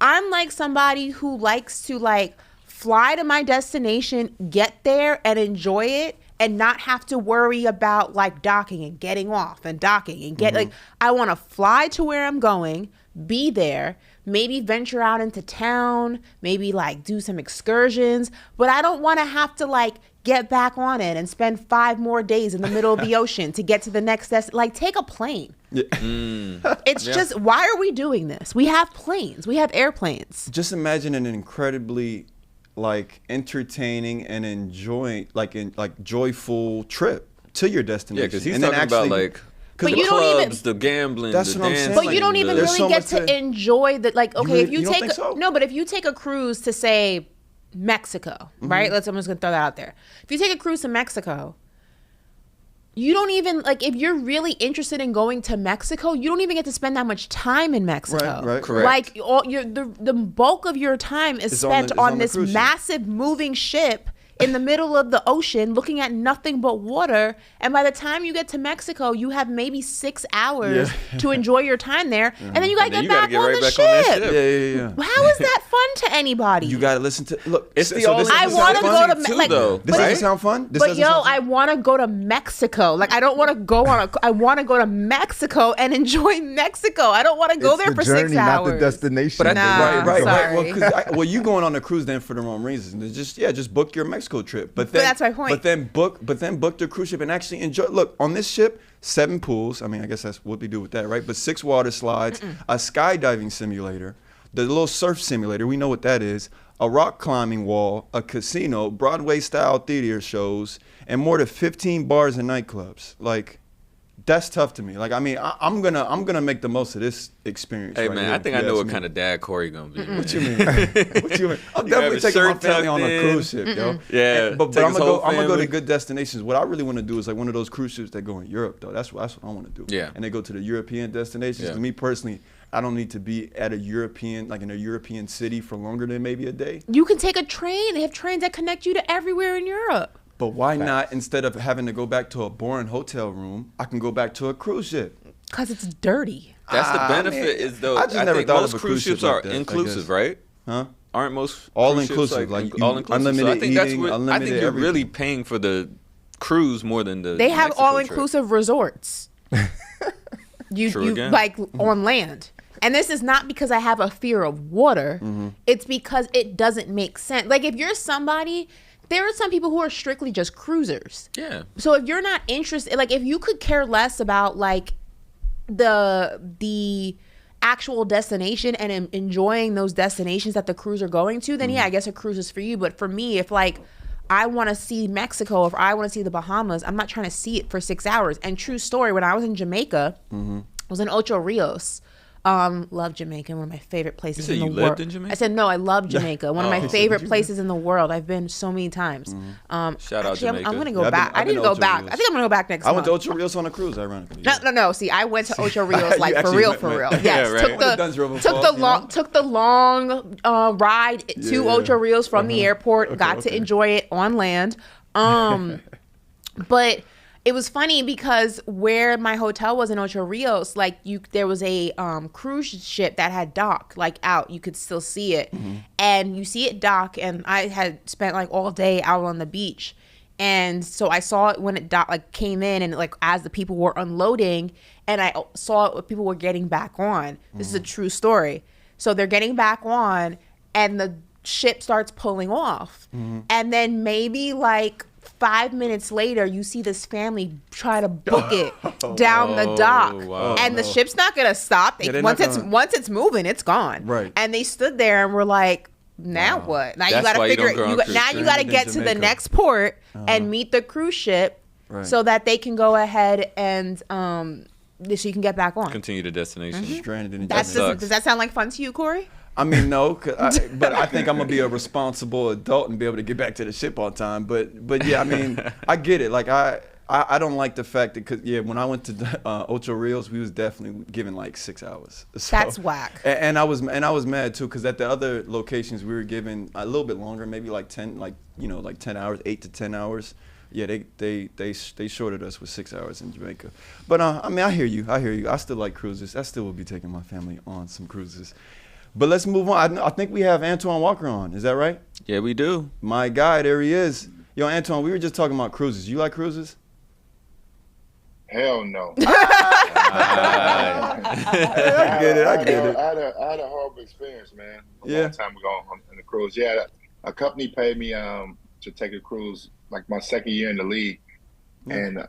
I'm like somebody who likes to fly to my destination, get there and enjoy it, and not have to worry about docking and getting off and docking and I want to fly to where I'm going, be there, maybe venture out into town, maybe do some excursions, but I don't want to have to get back on it and spend 5 more days in the middle of the ocean to get to the next destination. Take a plane. Yeah. It's just, why are we doing this? We have planes. We have airplanes. Just imagine an incredibly entertaining and joyful trip to your destination. Yeah, because he's talking about but the clubs, the gambling, that's the what I'm dancing. saying. But you don't even really get to enjoy the if you take but if you take a cruise to say Mexico, right? I'm just gonna throw that out there. If you take a cruise to Mexico, you don't even if you're really interested in going to Mexico, you don't even get to spend that much time in Mexico. Right, correct. The bulk of your time is spent on this massive moving ship in the middle of the ocean looking at nothing but water. And by the time you get to Mexico, you have maybe 6 hours to enjoy your time there. And then you got to get back on the ship. Yeah. How is that fun to anybody? You got to listen to, look. It's the I want to go to Mexico. This doesn't sound fun? But I want to go to Mexico. Like, I don't want to go I want to go to Mexico and enjoy Mexico. I don't want to go there for 6 hours. Not the destination. But right. Well, you going on a cruise then for the wrong reasons. Just book your Mexico trip. But that's my point. But then book the cruise ship and actually enjoy. Look, on this ship, 7 pools. I mean, I guess that's what we do with that, right? But 6 water slides, a skydiving simulator, the little surf simulator. We know what that is. A rock climbing wall, a casino, Broadway-style theater shows, and more than 15 bars and nightclubs. Like, that's tough to me. Like, I mean, I'm gonna make the most of this experience. Hey, right man, here, I think I know what kind of dad Corey gonna be. What you mean? What you mean? I'm definitely taking my family on a cruise ship, yo. Yeah, but I'm gonna go to good destinations. What I really want to do is like one of those cruise ships that go in Europe, though. That's what I want to do. Yeah. And they go to the European destinations. Yeah. To me personally, I don't need to be at a European, like in a European city for longer than maybe a day. You can take a train. They have trains that connect you to everywhere in Europe. But why not, instead of having to go back to a boring hotel room, I can go back to a cruise ship? Because it's dirty. That's the benefit is though. I think most cruise ships are inclusive, right? Huh? Aren't most all inclusive, like all inclusive? Unlimited so I think eating, that's unlimited I think you're everything. really paying for the cruise more than the. They have Mexico all-inclusive resorts. you like on land. And this is not because I have a fear of water. It's because it doesn't make sense. Like, if you're somebody, there are some people who are strictly just cruisers. Yeah. So if you're not interested, like, if you could care less about like the actual destination and enjoying those destinations that the cruise are going to, then yeah, I guess a cruise is for you. But for me, if like I want to see Mexico, if I want to see the Bahamas, I'm not trying to see it for 6 hours. And true story, when I was in Jamaica, I was in Ocho Rios. Love Jamaica, one of my favorite places in the world. You lived in Jamaica? I said no, I love Jamaica. One of my favorite places in the world. I've been so many times. Shout out Jamaica. I'm gonna go back. I need to go back. I think I'm gonna go back next month. I went to Ocho Rios on a cruise, ironically. No. See, I went to Ocho Rios like for real. Yes, yeah, right. took the long ride to Ocho Rios from the airport. Got to enjoy it on land. But it was funny because where my hotel was in Ocho Rios, like there was a cruise ship that had docked like out. You could still see it, and you see it dock. And I had spent like all day out on the beach, and so I saw it when it came in, and like as the people were unloading, and I saw it when people were getting back on. This is a true story. So they're getting back on, and the ship starts pulling off, and then maybe like 5 minutes later, you see this family try to book it down the dock, and the ship's not gonna stop. Once it's moving, it's gone. Right. And they stood there and were like, "Now what? Now you gotta figure it. Now you gotta get to the next port and meet the cruise ship, so that they can go ahead and so you can get back on. Continue the destination. Stranded in Does that sound like fun to you, Corey? I mean, no, but I think I'm gonna be a responsible adult and be able to get back to the ship on time. But yeah, I mean, I get it. Like I don't like the fact that when I went to Ocho Rios, we was definitely given like 6 hours. So, that's whack. And I was mad too because at the other locations we were given a little bit longer, maybe like 10 hours, 8 to 10 hours. Yeah, they shorted us with 6 hours in Jamaica. But I mean, I hear you. I still like cruises. I still will be taking my family on some cruises. But let's move on. I think we have Antoine Walker on. Is that right? Yeah, we do. My guy, there he is. Yo, Antoine, we were just talking about cruises. You like cruises? Hell no. I get it. I had a horrible experience, man. A long time ago on the cruise. Yeah, a company paid me to take a cruise like my second year in the league, and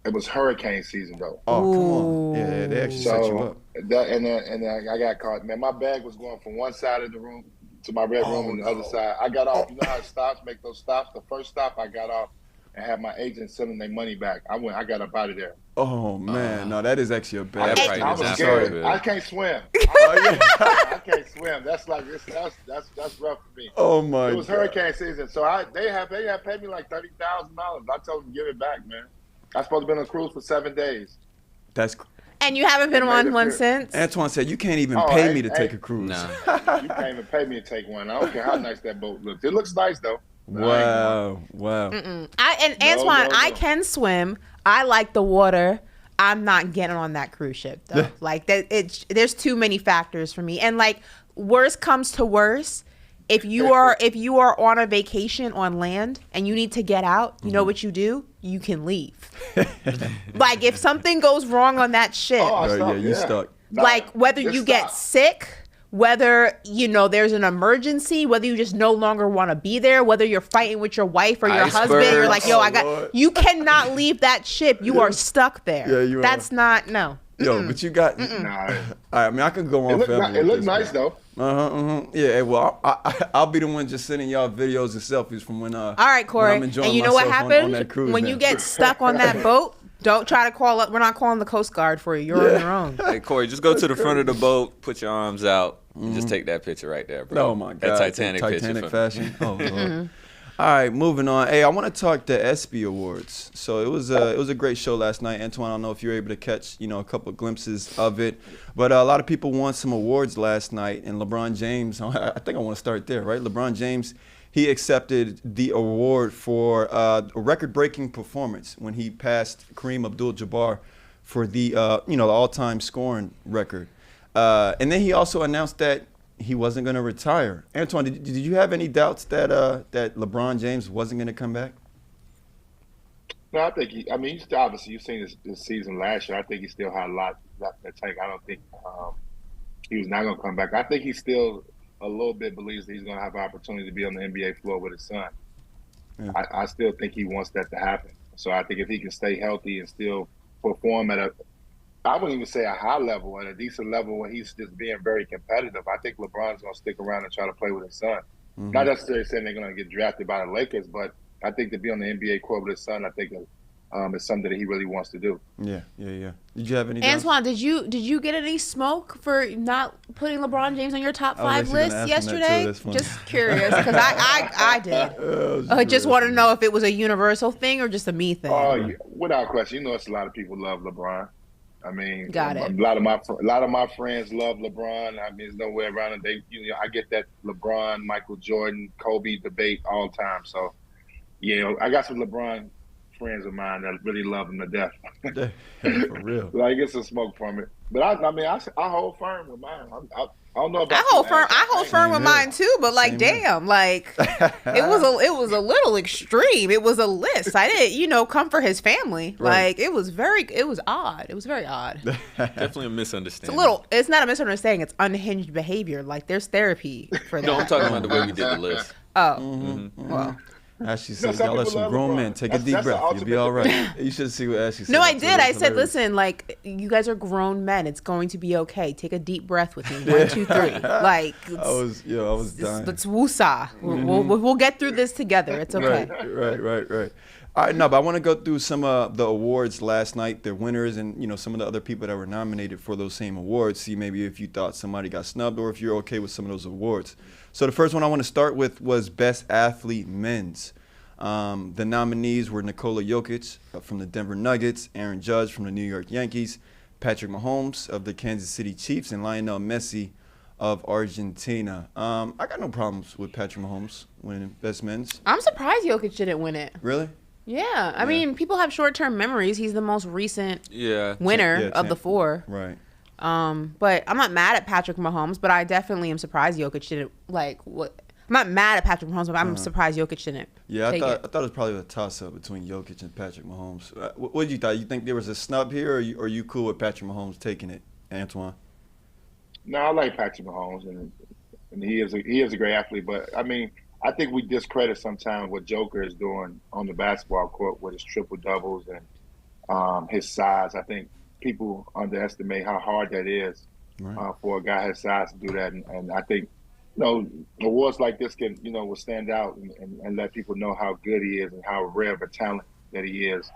it was hurricane season though. Oh, come on. Yeah, they actually set you up. And then I got caught. Man, my bag was going from one side of the room to my red room and the other side. I got off. You know how it stops? Make those stops. The first stop, I got off and had my agent sending their money back. I got up out of there. Oh man, no, that is actually a bad. I was scared. I can't swim. I can't swim. That's like that's rough for me. Oh my! It was hurricane season, so they had paid me like $30,000. I told them to give it back, man. I was supposed to be on a cruise for 7 days. And you haven't been on one since? Antoine said, you can't even pay me to take a cruise. No. You can't even pay me to take one. I don't care how nice that boat looks. It looks nice, though. Wow. Antoine, I can swim. I like the water. I'm not getting on that cruise ship though. Like that, there's too many factors for me. And like, worst comes to worst, if you are on a vacation on land and you need to get out, you know what you do? You can leave. Like if something goes wrong on that ship, you stuck. Like whether you get sick, whether there's an emergency, whether you just no longer want to be there, whether you're fighting with your wife or your husband, you're like, you cannot leave that ship. You are stuck there. Yeah, That's not no. Yo, but you got. Nah. I mean, I could go on forever. It looks nice though. Yeah, well, I'll be the one just sending y'all videos and selfies from when. All right, Corey. And you know what happens when you get stuck on that boat? Don't try to call up. We're not calling the Coast Guard for you. You're on your own. Hey, Corey, just go to the front of the boat, put your arms out, and just take that picture right there, bro. Oh my God, that Titanic picture fashion. Oh Lord. All right, moving on. Hey, I want to talk the ESPY Awards. So it was a great show last night. Antoine, I don't know if you were able to catch a couple of glimpses of it, but a lot of people won some awards last night. And LeBron James, I think I want to start there, right? LeBron James, he accepted the award for a record-breaking performance when he passed Kareem Abdul-Jabbar for the all-time scoring record. And then he also announced that he wasn't going to retire. Antoine, did you have any doubts that LeBron James wasn't going to come back? No, I think he's obviously, you've seen this season last year. I think he still had a lot left in the tank. I don't think he was not going to come back. I think he still a little bit believes that he's going to have an opportunity to be on the NBA floor with his son. Yeah. I still think he wants that to happen. So I think if he can stay healthy and still perform at I wouldn't even say a high level, at a decent level when he's just being very competitive, I think LeBron's going to stick around and try to play with his son. Mm-hmm. Not necessarily saying they're going to get drafted by the Lakers, but I think to be on the NBA court with his son, I think is something that he really wants to do. Yeah. Did you have any? Antoine, did you get any smoke for not putting LeBron James on your top 5 list yesterday? Just curious, because I did. I just want to know if it was a universal thing or just a me thing. Oh, yeah. Without question, it's a lot of people love LeBron. I mean, got it. A lot of my friends love LeBron. I mean, there's no way around it. I get that LeBron, Michael Jordan, Kobe debate all the time. So, I got some LeBron friends of mine that really love him to death. For real. Like, get some smoke from it. But I hold firm with mine. I don't know about I hold firm with mine too, but like, damn, like it was a little extreme. It was a list. I didn't, come for his family. Right. Like it was odd. It was very odd. Definitely a misunderstanding. It's not a misunderstanding. It's unhinged behavior. Like there's therapy for that. No, I'm talking about the way we did the list. Oh, well. Ashley says, y'all let some grown men take a deep breath. You'll be all right. You should see what Ashley said. No, I did. I said, listen, like, you guys are grown men. It's going to be okay. Take a deep breath with me. 1, 2, 3. Like, I was dying. Let's woosah. We'll get through this together. It's okay. Right. All right, but I want to go through some of the awards last night, their winners, and some of the other people that were nominated for those same awards. See maybe if you thought somebody got snubbed or if you're okay with some of those awards. So the first one I want to start with was Best Athlete Men's. The nominees were Nikola Jokic from the Denver Nuggets, Aaron Judge from the New York Yankees, Patrick Mahomes of the Kansas City Chiefs, and Lionel Messi of Argentina. I got no problems with Patrick Mahomes winning Best Men's. I'm surprised Jokic didn't win it. Really? Yeah. I mean, people have short-term memories. He's the most recent winner of the 4. Right. But I'm not mad at Patrick Mahomes, but I definitely am surprised Jokic didn't, I'm not mad at Patrick Mahomes, but I'm surprised Jokic didn't. Yeah, I thought it was probably a toss-up between Jokic and Patrick Mahomes. What did you thought? You think there was a snub here, or are you cool with Patrick Mahomes taking it, Antoine? No, I like Patrick Mahomes, and he is a great athlete. But I mean, I think we discredit sometimes what Joker is doing on the basketball court with his triple doubles and his size. I think people underestimate how hard that is for a guy his size to do that, and I think. Awards like this can, will stand out and let people know how good he is and how rare of a talent that he is.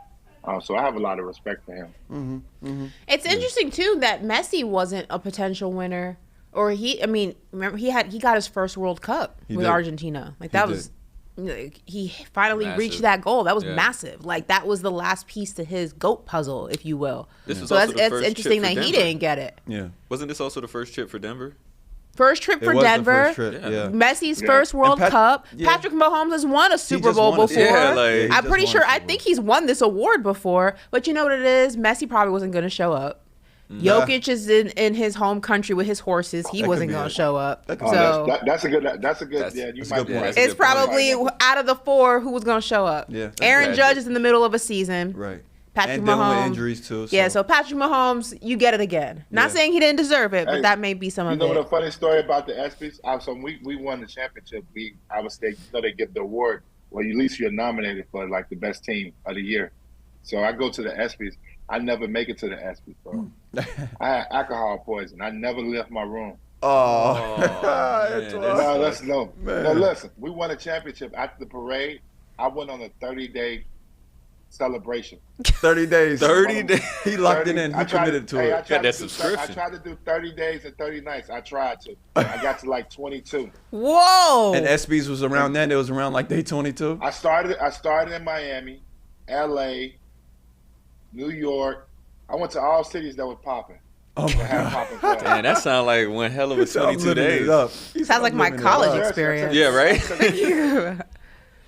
So I have a lot of respect for him. Mm-hmm. It's interesting too that Messi wasn't a potential winner, remember he got his first World Cup with Argentina. Like that was, he finally reached that goal. That was massive. Like that was the last piece to his GOAT puzzle, if you will. So that's interesting that he didn't get it. Yeah. Wasn't this also the first trip for Denver? First trip for Denver. Messi's first World Cup. Patrick Mahomes has won a Super Bowl before. I'm pretty sure. I think he's won this award before. But you know what it is? Messi probably wasn't going to show up. Jokic is in his home country with his horses. He wasn't going to show up. So that's a good. Yeah, you might be right. It's probably out of the 4 who was going to show up. Yeah, Aaron Judge is in the middle of a season. Right. Patrick and Mahomes. With injuries too. So Patrick Mahomes, you get it again. Not saying he didn't deserve it, but that may be some of it. You know what a funny story about the ESPYs? So we won the championship. I would say, they get the award. Well, at least you're nominated for like the best team of the year. So I go to the ESPYs. I never make it to the ESPYs, bro. I had alcohol poison. I never left my room. No, listen. We won a championship. After the parade, I went on a 30-day celebration. 30 days. 30 days. He locked it in. He committed to it. Got that subscription. I tried to do 30 days and 30 nights. I tried to. I got to like 22. Whoa. And ESPYs was around then. It was around like day 22. I started in Miami, LA, New York. I went to all cities that was popping. Oh my God. Man, that sounds like one hell of a 22 days. Sounds like my college experience. Yeah, right?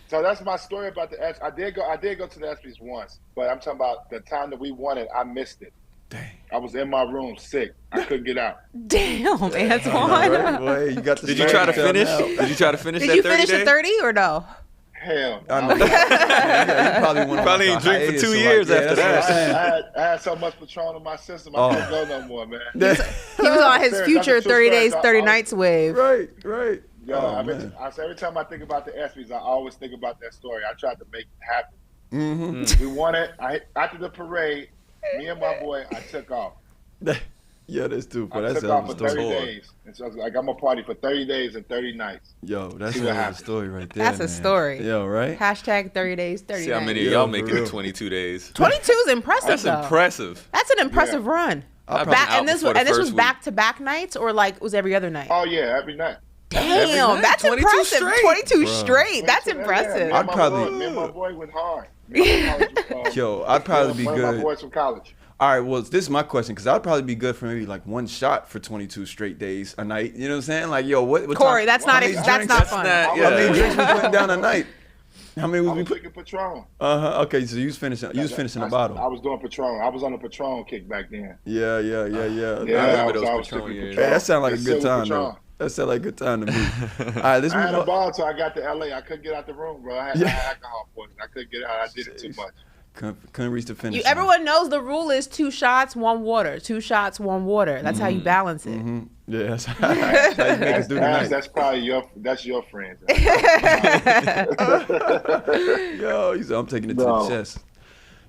So that's my story about the ESPYs. I did go to the ESPYs once, but I'm talking about the time that we won it, I missed it. Dang. I was in my room sick. I couldn't get out. Damn, Antoine. Right? Boy, you got Did you try to finish? Did you try to finish that 30 Did you finish at 30 or no? Hell. I know. You probably ain't drink for 2 years after that. I had so much Patron in my system, I couldn't go no more, man. He was on his future 30 days, 30 nights wave. Right. Yo, every time I think about the ESPYs, I always think about that story. I tried to make it happen. Mm-hmm. We won it. After the parade, me and my boy, I took off. Yeah, that's too. I took off for 30 days. And so I was like, I'm going to party for 30 days and 30 nights. Yo, that's a story right there. That's a story. Yo, right? Hashtag 30 days, 30 See nights. how many of y'all make it in 22 days. 22 is impressive, That's though. impressive. That's an impressive run. And this was back-to-back nights, or like was every other night? Oh, yeah, every night. Damn, that's 22 impressive. straight. 22 straight. That's impressive. Me and my boy went hard. Yo, I'd probably be one good. One of my boys from college. All right, well, this is my question, because I'd probably be good for maybe like one shot for 22 straight days a night. You know what I'm saying? Like, yo, what Corey, that's not fun. How many drinks we putting down a night? How many was we drinking Patron? Okay, so you was finishing a bottle. I was doing Patron. I was on a Patron kick back then. Yeah. Yeah, I remember those Patron years. Hey, that sounded like a good time, though. That sounded like a good time to me. All right, let's move on. I had a ball until I got to LA. I couldn't get out the room, bro. I had alcohol poisoning. I couldn't get out. I did it too much. Couldn't reach the finish. Everyone knows the rule is 2 shots, 1 water. 2 shots, 1 water. That's how you balance it. Mm-hmm. Yeah, that's how you make us do tonight. That's probably your friends. Yo, he said, I'm taking it to the chest.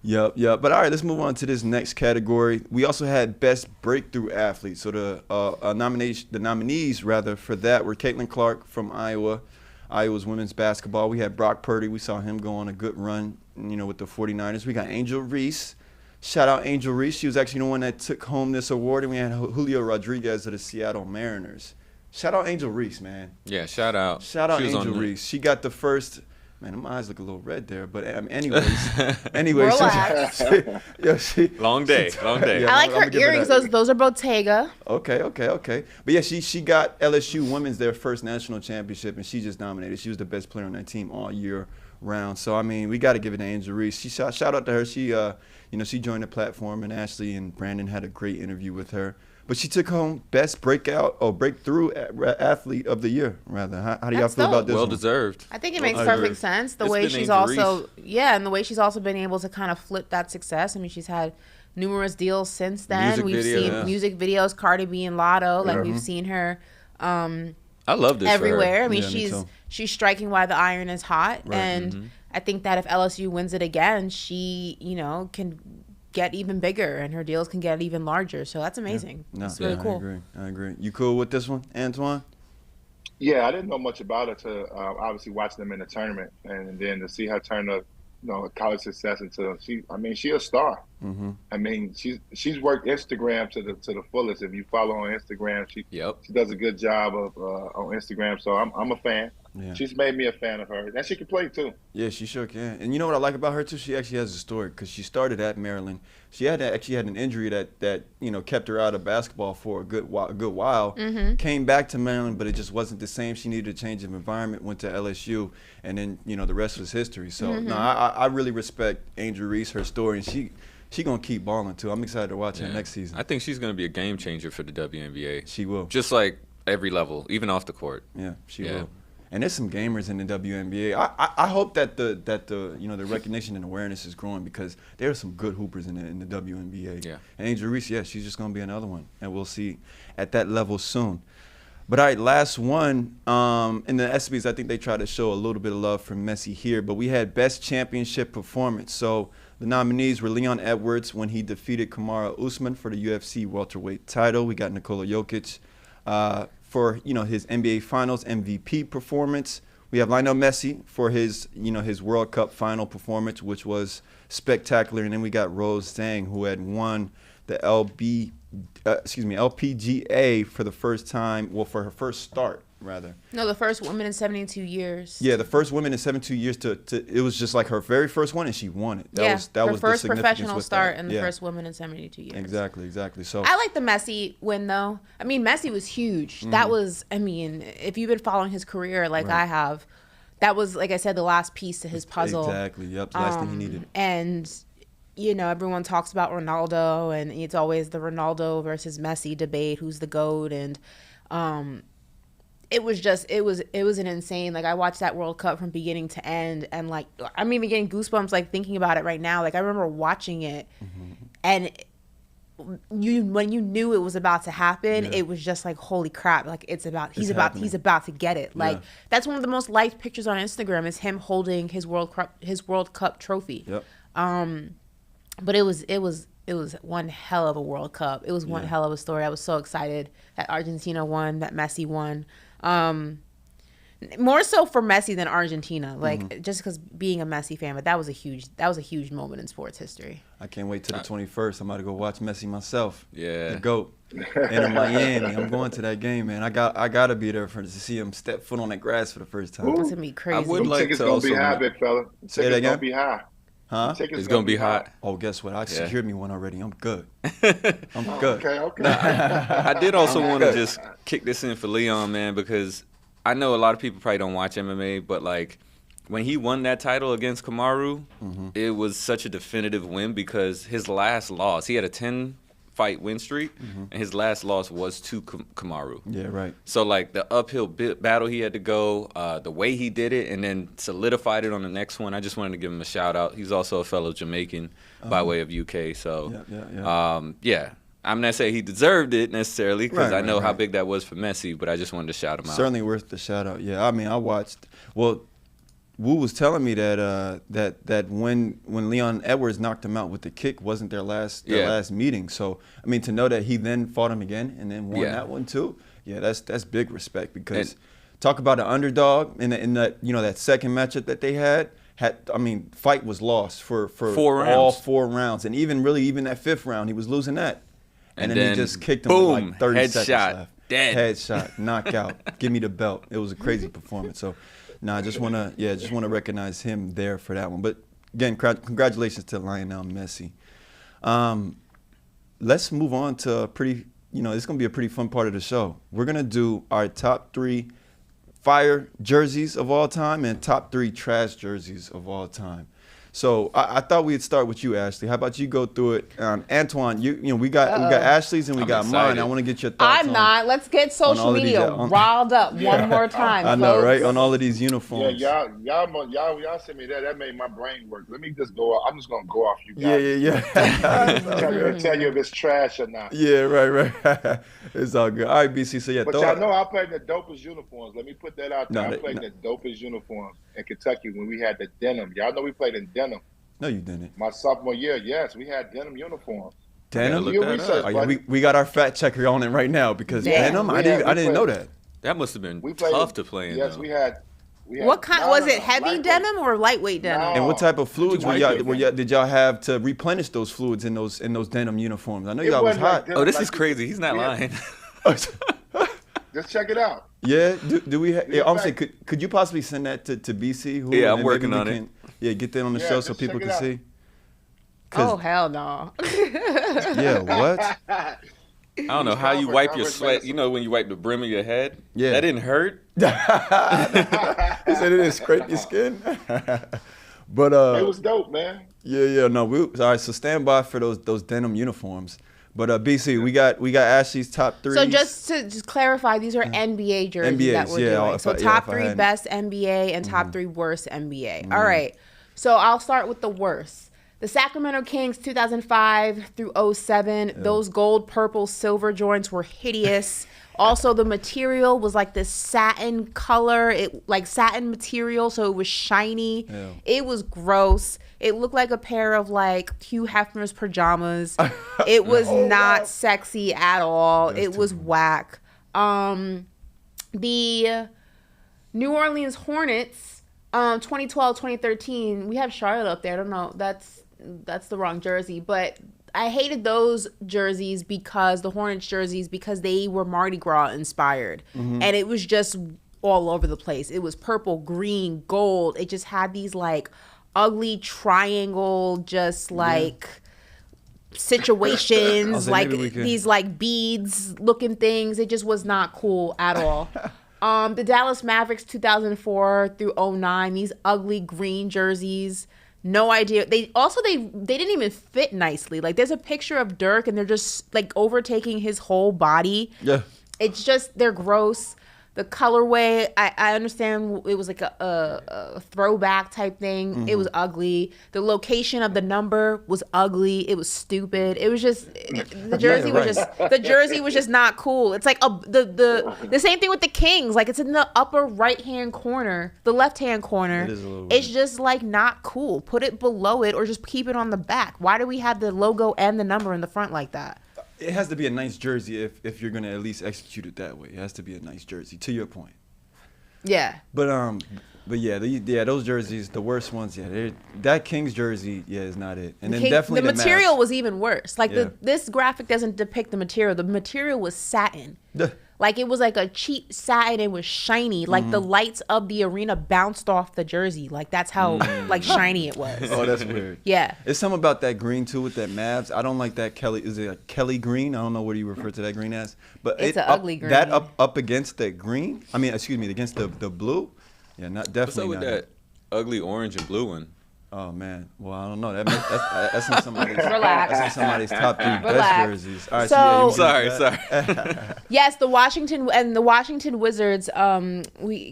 Yep. But all right, let's move on to this next category. We also had Best Breakthrough Athlete. So the nominees for that were Caitlin Clark from Iowa's women's basketball. We had Brock Purdy. We saw him go on a good run, with the 49ers. We got Angel Reese. Shout out Angel Reese. She was actually the one that took home this award. And we had Julio Rodriguez of the Seattle Mariners. Shout out Angel Reese, man. Yeah, shout out. Shout out Angel Reese. She got the first. Man, my eyes look a little red there, but anyways, long day. Yeah, I like her earrings. Those are Bottega. Okay. But yeah, she got LSU women's their first national championship, and she just dominated. She was the best player on that team all year round. So I mean, we got to give it to Angel Reese. Shout out to her. She she joined the platform, and Ashley and Brandon had a great interview with her. But she took home Best Breakthrough Athlete of the Year, rather. How do y'all feel about this? Well deserved. I think it makes perfect sense. The way she's also, and the way she's also been able to kind of flip that success. I mean, she's had numerous deals since then. We've seen music videos, Cardi B and Lotto. Like we've seen her. I love this everywhere. I mean, she's striking while the iron is hot, and I think that if LSU wins it again, she can get even bigger and her deals can get even larger. So that's amazing. It's really cool. I agree. You cool with this one, Antoine? Yeah, I didn't know much about her to obviously watch them in the tournament, and then to see her turn a college success into she's a star. Mm-hmm. I mean, she's worked Instagram to the fullest. If you follow on Instagram, she does a good job of on Instagram. So I'm a fan. Yeah. She's made me a fan of her, and she can play too. Yeah, she sure can. And you know what I like about her too? She actually has a story because she started at Maryland. She actually had an injury that kept her out of basketball for a good while. Mm-hmm. Came back to Maryland, but it just wasn't the same. She needed a change of environment. Went to LSU, and then the rest was history. So no, I really respect Angel Reese, her story, and she gonna keep balling too. I'm excited to watch her next season. I think she's gonna be a game changer for the WNBA. She will. Just like every level, even off the court. Yeah, she will. And there's some gamers in the WNBA. I hope that the recognition and awareness is growing because there are some good hoopers in the WNBA. Yeah. And Angel Reese, she's just gonna be another one, and we'll see at that level soon. But all right, last one. In the ESPYs, I think they try to show a little bit of love for Messi here, but we had best championship performance. So the nominees were Leon Edwards when he defeated Kamaru Usman for the UFC welterweight title. We got Nikola Jokic for his NBA Finals MVP performance. We have Lionel Messi for his World Cup final performance, which was spectacular, and then we got Rose Zhang, who had won the LPGA for the first time. Well, for her first start, rather. No, the first woman in 72 years. Yeah, the first woman in 72 years it was just like her very first one, and she won it. That was her the first significance professional with start that. and the first woman in 72 years. Exactly. So I like the Messi win, though. I mean, Messi was huge. That was, I mean, if you've been following his career like I have, that was, like I said, the last piece to his puzzle. Exactly. Yep. The last thing he needed. And everyone talks about Ronaldo, and it's always the Ronaldo versus Messi debate, who's the GOAT, and it was an insane, like, I watched that World Cup from beginning to end, and like I'm even getting goosebumps like thinking about it right now. Like I remember watching it, and when you knew it was about to happen, it was just like, holy crap, like he's about to get it. Like that's one of the most liked pictures on Instagram is him holding his World Cup trophy. Yep. But it was one hell of a World Cup. It was one hell of a story. I was so excited that Argentina won, that Messi won. More so for Messi than Argentina, like just because being a Messi fan. But that was a huge moment in sports history. I can't wait till the 21st. I'm about to go watch Messi myself. Yeah. The GOAT. And in Miami, I'm going to that game, man. I gotta be there to see him step foot on that grass for the first time. It's gonna be crazy. I would like tickets to gonna also be high, big fella. Say that Tickets again? gonna be high. Huh? It's gonna be hot. Oh, guess what? I secured me one already. I'm good. I'm Oh, good. Okay. I did also want to just kick this in for Leon, man, because I know a lot of people probably don't watch MMA, but like when he won that title against Kamaru, it was such a definitive win because his last loss, he had a 10-fight win streak, and his last loss was to Kamaru. Yeah, right. So like the uphill battle he had to go, the way he did it, and then solidified it on the next one. I just wanted to give him a shout out. He's also a fellow Jamaican by way of UK. So yeah. I'm not saying he deserved it necessarily because I know how big that was for Messi, but I just wanted to shout him out. Certainly worth the shout out. Yeah, I mean, I watched. Well, Wu was telling me that that when Leon Edwards knocked him out with the kick wasn't their last meeting. So I mean, to know that he then fought him again and then won that one too. Yeah, that's big respect because talk about an underdog in that that second matchup that they had. Fight was lost for 4 rounds. all 4 rounds, and even that 5th round, he was losing that. And then he just kicked him boom, with like 30 seconds left. Dead. Headshot, knockout. Give me the belt. It was a crazy performance. So, I just want to recognize him there for that one. But again, congratulations to Lionel Messi. Let's move on to it's going to be a pretty fun part of the show. We're going to do our top 3 fire jerseys of all time and top 3 trash jerseys of all time. So I thought we'd start with you, Ashley. How about you go through it? Antoine, we got Ashley's and we got mine. I want to get your thoughts. Let's get social media riled up one more time. I know, right? On all of these uniforms. Yeah, y'all sent me that. That made my brain work. Let me just go off. I'm just gonna go off you guys. Yeah. tell you if it's trash or not. Yeah, right. It's all good. All right, BC. So but y'all know I played in the dopest uniforms. Let me put that out there. I played in the dopest uniforms in Kentucky when we had the denim. Y'all know we played in denim. No, you didn't. My sophomore year, yes, we had denim uniforms. Denim? We got our fact checker on it right now because denim. I didn't know that. That must have been tough to play in. Yes, we had. What kind was it? Heavy denim or lightweight denim? And what type of fluids did y'all have to replenish those fluids in those denim uniforms? I know y'all was hot. This is crazy. He's not lying. Just check it out. Yeah, do we? I'm saying, could you possibly send that to BC? Yeah, I'm working on it. Yeah, get that on the show so people can see. Oh hell no! Yeah, what? I don't know how you wipe your sweat. You know when you wipe the brim of your head? Yeah, that didn't hurt. He said it didn't scrape your skin. But it was dope, man. Yeah. No, all right. So stand by for those denim uniforms. But BC, we got Ashley's top 3. So just to clarify, these are NBA jerseys that we're doing. So top 3 best NBA and top 3 worst NBA. All right. So I'll start with the worst. The Sacramento Kings 2005 through 07. Those gold, purple, silver joints were hideous. Also, the material was like this satin color, satin material, so it was shiny. Yeah. It was gross. It looked like a pair of like Hugh Hefner's pajamas. It was not sexy at all. It was whack. The New Orleans Hornets, 2012, 2013. We have Charlotte up there. I don't know. That's the wrong jersey, but I hated those jerseys because the Hornets jerseys because they were Mardi Gras inspired, and it was just all over the place. It was purple, green, gold. It just had these like ugly triangle, just like situations, like these like beads looking things. It just was not cool at all. The Dallas Mavericks 2004 through 09. These ugly green jerseys. No idea. They didn't even fit nicely. Like there's a picture of Dirk and they're just like overtaking his whole body. Yeah. It's just they're gross. The colorway, I understand it was like a throwback type thing. Mm-hmm. It was ugly. The location of the number was ugly. It was stupid. It was just the jersey was just not cool. It's like the same thing with the Kings. Like it's in the upper right hand corner, the left hand corner. It's just like not cool. Put it below it or just keep it on the back. Why do we have the logo and the number in the front like that? It has to be a nice jersey if you're gonna at least execute it that way. It has to be a nice jersey. To your point. Yeah. But those jerseys, the worst ones. Yeah, that Kings jersey, is not it. And then definitely the material was even worse. Like this graphic doesn't depict the material. The material was satin. Like it was like a cheap satin. It was shiny. Like the lights of the arena bounced off the jersey. Like that's how like shiny it was. Oh, that's weird. Yeah. It's something about that green too with that Mavs. I don't like that Kelly. Is it a Kelly green? I don't know what you refer to that green as. But it's an ugly green. That up against the green. I mean, excuse me, against the blue. Yeah, not definitely. What's up with that ugly orange and blue one? Oh man, well I don't know. That's in somebody's top 3 best jerseys. All right, sorry. Yes, the Washington Wizards.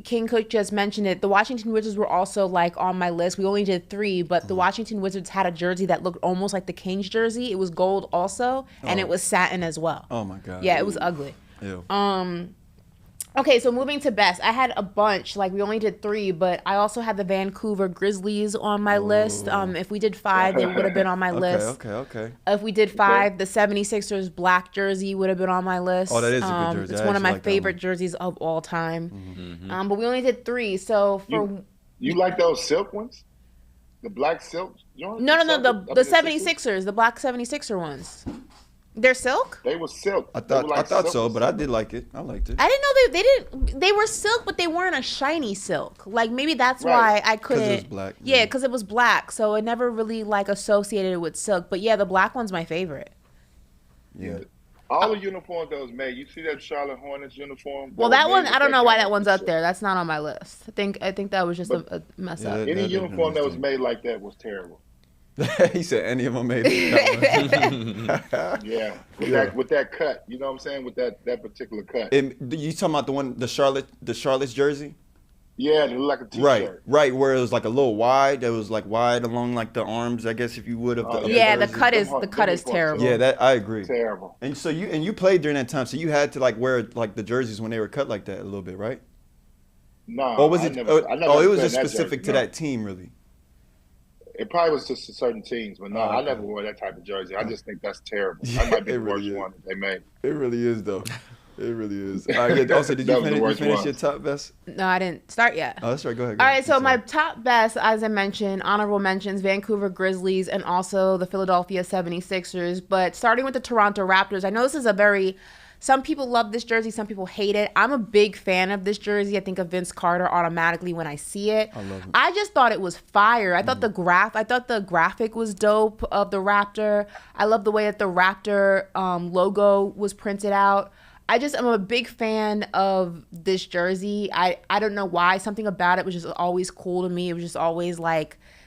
King Cook just mentioned it. The Washington Wizards were also like on my list. We only did 3, but the Washington Wizards had a jersey that looked almost like the Kings jersey. It was gold also, and it was satin as well. Oh my god. Yeah, it was ugly. Ew. Okay, so moving to best, I had a bunch. Like we only did 3, but I also had the Vancouver Grizzlies on my list. If we did 5, they would have been on my list. Okay. If we did 5, the 76ers black jersey would have been on my list. Oh, that is a good jersey. It's one of my favorite jerseys of all time. Mm-hmm. But we only did 3. So for you like those silk ones, the black silk? No, the 76ers, the black 76er ones. They're silk? They were silk. I thought so, but I did like it. I liked it. I didn't know they were silk, but they weren't a shiny silk. Like maybe that's why I couldn't. Because it was black. Yeah, because it was black, so I never really like associated it with silk. But yeah, the black one's my favorite. Yeah. All the uniforms that was made. You see that Charlotte Hornets uniform? Well, that one, I don't know why that one's up there. That's not on my list. I think that was just a mess up. Any uniform that was made like that was terrible. He said any of them made it. Yeah, with that cut, you know what I'm saying, with that particular cut. And you talking about the Charlotte's jersey? Yeah, it looked like a t-shirt. Right, where it was like a little wide. It was like wide along like the arms, I guess, if you would have. The cut is terrible. Yeah, that I agree. Terrible. And so you played during that time, so you had to like wear like the jerseys when they were cut like that a little bit, right? No. Or was it? It was just specific to that team, really. It probably was just to certain teams, but no, I never wore that type of jersey. I just think that's terrible. That might be the worst one that they made. It really is, though. It really is. All right, also, did you finish your top best? No, I didn't start yet. Oh, that's right. Go ahead. All right, so my top best, as I mentioned, honorable mentions, Vancouver Grizzlies and also the Philadelphia 76ers. But starting with the Toronto Raptors, I know this is a very Some people love this jersey. Some people hate it. I'm a big fan of this jersey. I think of Vince Carter automatically when I see it. I love it. I just thought it was fire. I thought the graphic was dope of the Raptor. I love the way that the Raptor logo was printed out. I'm a big fan of this jersey. I don't know why. Something about it was just always cool to me. It was just always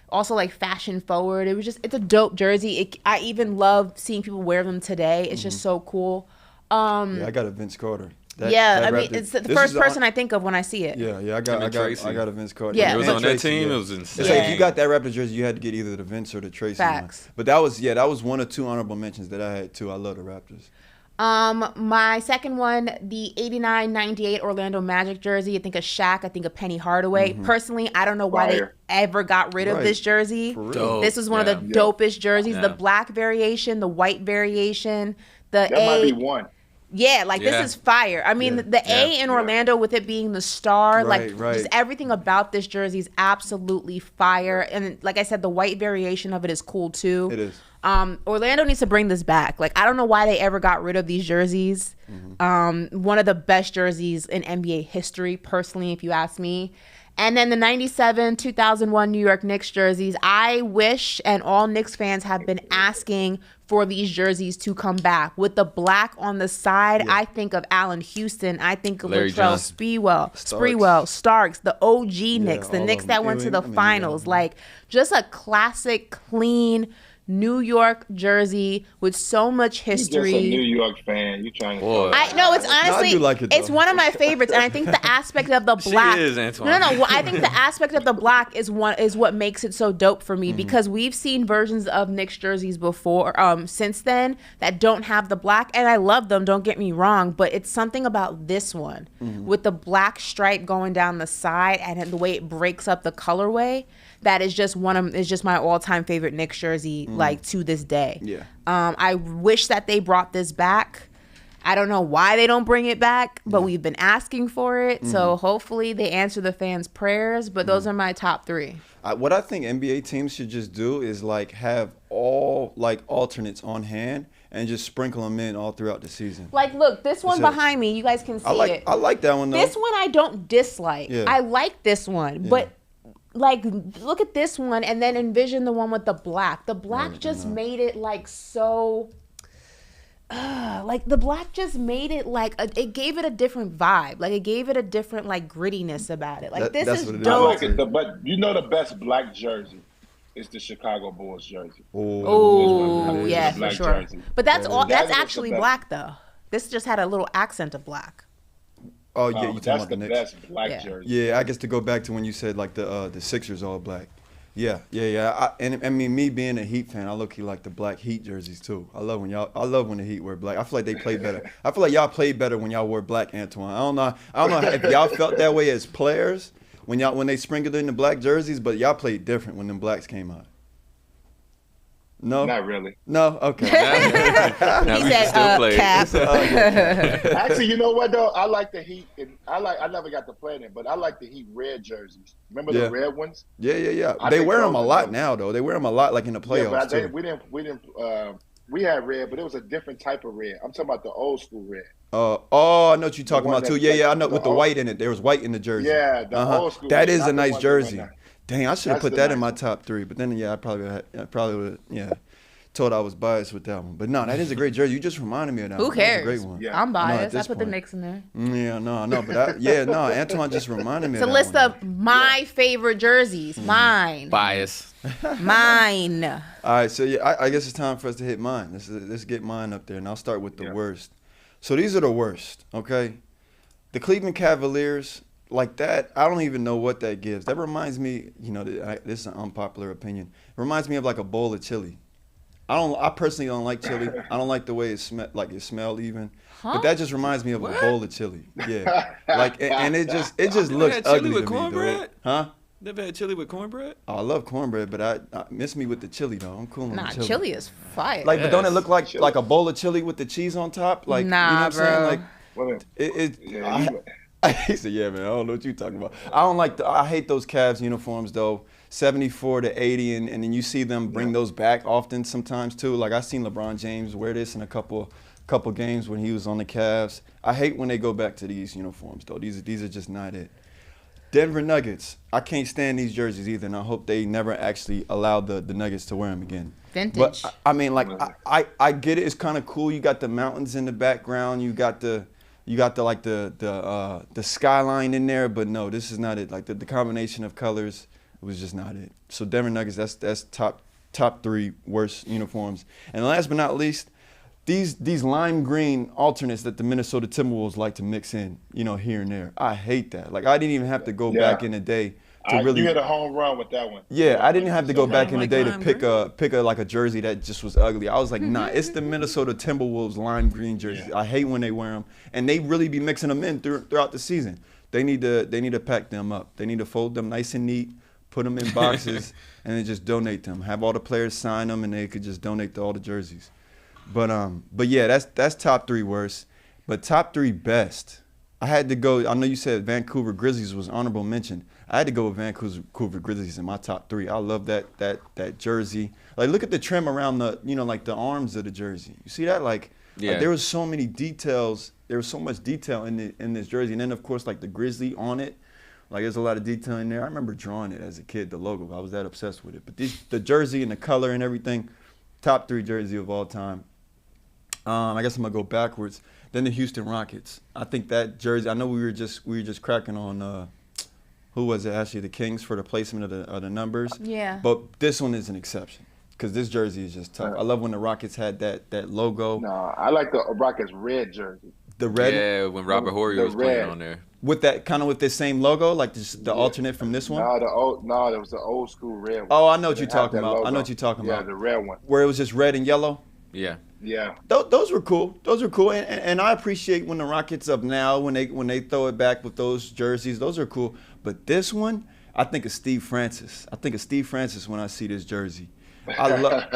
also fashion forward. It's a dope jersey. I even love seeing people wear them today. It's just so cool. I got a Vince Carter. It's the first person I think of when I see it. I got a Vince Carter. Yeah, it was on Tracy, that team. It was insane. It's like if you got that Raptor jersey, you had to get either the Vince or the Tracy. Facts. One. But that was one or two honorable mentions that I had too. I love the Raptors. My second one, the 89-98 Orlando Magic jersey. I think of Shaq. I think of Penny Hardaway. Personally, I don't know why they ever got rid of this jersey. This was one of the dopest jerseys. The black variation, the white variation, that might be one. Yeah, this is fire. I mean, the A in Orlando with it being the star, just everything about this jersey is absolutely fire. And like I said, the white variation of it is cool too. It is. Orlando needs to bring this back. I don't know why they ever got rid of these jerseys. One of the best jerseys in NBA history, personally, if you ask me. And then the 97-2001 New York Knicks jerseys. I wish, and all Knicks fans have been asking for these jerseys to come back. With the black on the side, I think of Allen Houston. I think of Latrell Sprewell, Starks, the OG Knicks, the Knicks that went to the finals. Just a classic, clean New York jersey with so much history. You're just a New York fan. You trying to? I know it's honestly. I do like it, it's one of my favorites, and I think the aspect of the black. She is, Antoine. No. Well, I think the aspect of the black is what makes it so dope for me because we've seen versions of Knicks jerseys before, since then that don't have the black, and I love them. Don't get me wrong, but it's something about this one with the black stripe going down the side and the way it breaks up the colorway. That is just my all-time favorite Knicks jersey, to this day. Yeah. I wish that they brought this back. I don't know why they don't bring it back, but we've been asking for it. So hopefully they answer the fans' prayers. But those are my top three. What I think NBA teams should just do is have all alternates on hand and just sprinkle them in all throughout the season. Look, this one behind me, you guys can see it. I like that one though. This one I don't dislike. Yeah. I like this one, but. Look at this one and then envision the one with the black. The black just made it so... the black just made it it gave it a different vibe. It gave it a different grittiness about it. This is dope. But you know the best black jersey is the Chicago Bulls jersey. Oh, yeah, for sure. Jersey. But that's that's actually black though. This just had a little accent of black. Oh yeah, you talking that's about the the Knicks? best black jersey. Yeah, I guess to go back to when you said the Sixers all black. Yeah. I mean, me being a Heat fan, I low-key like the black Heat jerseys too. I love when the Heat wear black. I feel like they play better. I feel like y'all played better when y'all wore black, Antoine. I don't know if y'all felt that way as players when they sprinkled in the black jerseys, but y'all played different when them blacks came out. No, not really. No, okay. He said, Cap. Actually, you know what though? I like the Heat, and I never got to play them, but I like the Heat red jerseys. Remember the red ones? Yeah. They wear them a lot now, though. They wear them a lot, in the playoffs too. We had red, but it was a different type of red. I'm talking about the old school red. I know what you're talking about too. Yeah, I know with the white in it. There was white in the jersey. Yeah, the old school. That is a nice jersey. Dang, I should have put that in my top three. But then, I probably would have, told I was biased with that one. But no, that is a great jersey. You just reminded me of that one. Who cares? That was a great one. Yeah. I'm biased. I put the Knicks in there. Yeah, no. But Antoine just reminded me of that one. It's a list of my favorite jerseys. Mine. Bias. Mine. All right, so I guess it's time for us to hit mine. Let's get mine up there, and I'll start with the worst. So these are the worst, okay? The Cleveland Cavaliers... that, I don't even know what that gives. That reminds me, this is an unpopular opinion. It reminds me of a bowl of chili. I personally don't like chili. I don't like the way it smelled even. Huh? But that just reminds me of a bowl of chili. Yeah. And it just looks ugly to me, dude. Huh? Never had chili with cornbread? Oh, I love cornbread, but I miss me with the chili though. I'm cool on the chili. Chili is fire. But don't it look like a bowl of chili with the cheese on top? Nah, you know what I'm saying? He said, yeah, man, I don't know what you're talking about. I hate those Cavs uniforms, though, 74 to 80, and then you see them bring those back often sometimes, too. I seen LeBron James wear this in a couple couple games when he was on the Cavs. I hate when they go back to these uniforms, though. These are just not it. Denver Nuggets. I can't stand these jerseys either, and I hope they never actually allow the Nuggets to wear them again. Vintage. But I mean, like, I get it. It's kind of cool. You got the mountains in the background. You got the skyline in there. But no, this is not it. Like the combination of colors was just not it. So Denver Nuggets. That's top 3 worst uniforms. And last but not least, these lime green alternates that the Minnesota Timberwolves like to mix in, here and there. I hate that. Like, I didn't even have to go back in the day to really. You hit a home run with that one. Yeah, I didn't have to go back in the day to pick a jersey that just was ugly. I was like, nah, it's the Minnesota Timberwolves lime green jersey. Yeah. I hate when they wear them, and they really be mixing them in throughout the season. They need to pack them up. They need to fold them nice and neat, put them in boxes, and then just donate them. Have all the players sign them, and they could just donate to all the jerseys. But yeah, that's top 3 worst. But top 3 best. I had to go. I know you said Vancouver Grizzlies was honorable mention. I had to go with Vancouver Grizzlies in my top 3. I love that jersey. Like, look at the trim around the like the arms of the jersey. You see that? Like there was so many details. There was so much detail in this jersey, and then of course like the Grizzly on it. Like, there's a lot of detail in there. I remember drawing it as a kid, the logo. I was that obsessed with it. But the jersey and the color and everything, top 3 jersey of all time. I guess I'm gonna go backwards. Then the Houston Rockets. I think that jersey. I know we were just cracking on who was it? Actually, the Kings for the placement of the numbers. Yeah. But this one is an exception because this jersey is just tough. I love when the Rockets had that logo. No, I like the Rockets red jersey. The red. Yeah, when Robert Horry was playing on there. With that with the same logo, like the alternate from this one. No, there was the old school red one. Oh, I know what you're talking about. I know what you're talking about. Yeah, the red one. Where it was just red and yellow. Yeah. Yeah. Those were cool. And I appreciate when the Rockets of now when they throw it back with those jerseys. Those are cool. But this one, I think of Steve Francis. When I see this jersey. I love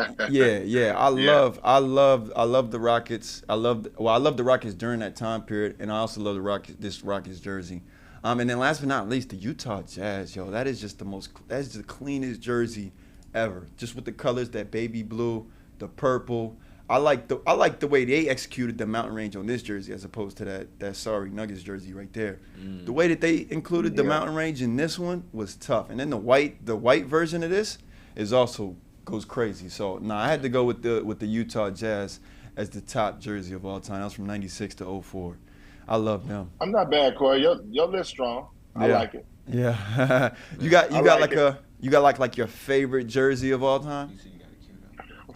the Rockets. I love the Rockets during that time period, and I also love this Rockets jersey. And then last but not least, the Utah Jazz, yo. That's just the cleanest jersey ever. Just with the colors, that baby blue, the purple. I like the way they executed the mountain range on this jersey as opposed to that sorry Nuggets jersey right there. The way that they included the mountain range in this one was tough. And then the white version of this is also goes crazy. So I had to go with the Utah Jazz as the top jersey of all time. That was from '96 to '04. I love them. I'm not bad, Corey. Your list strong. I like it. Yeah. you got like your favorite jersey of all time?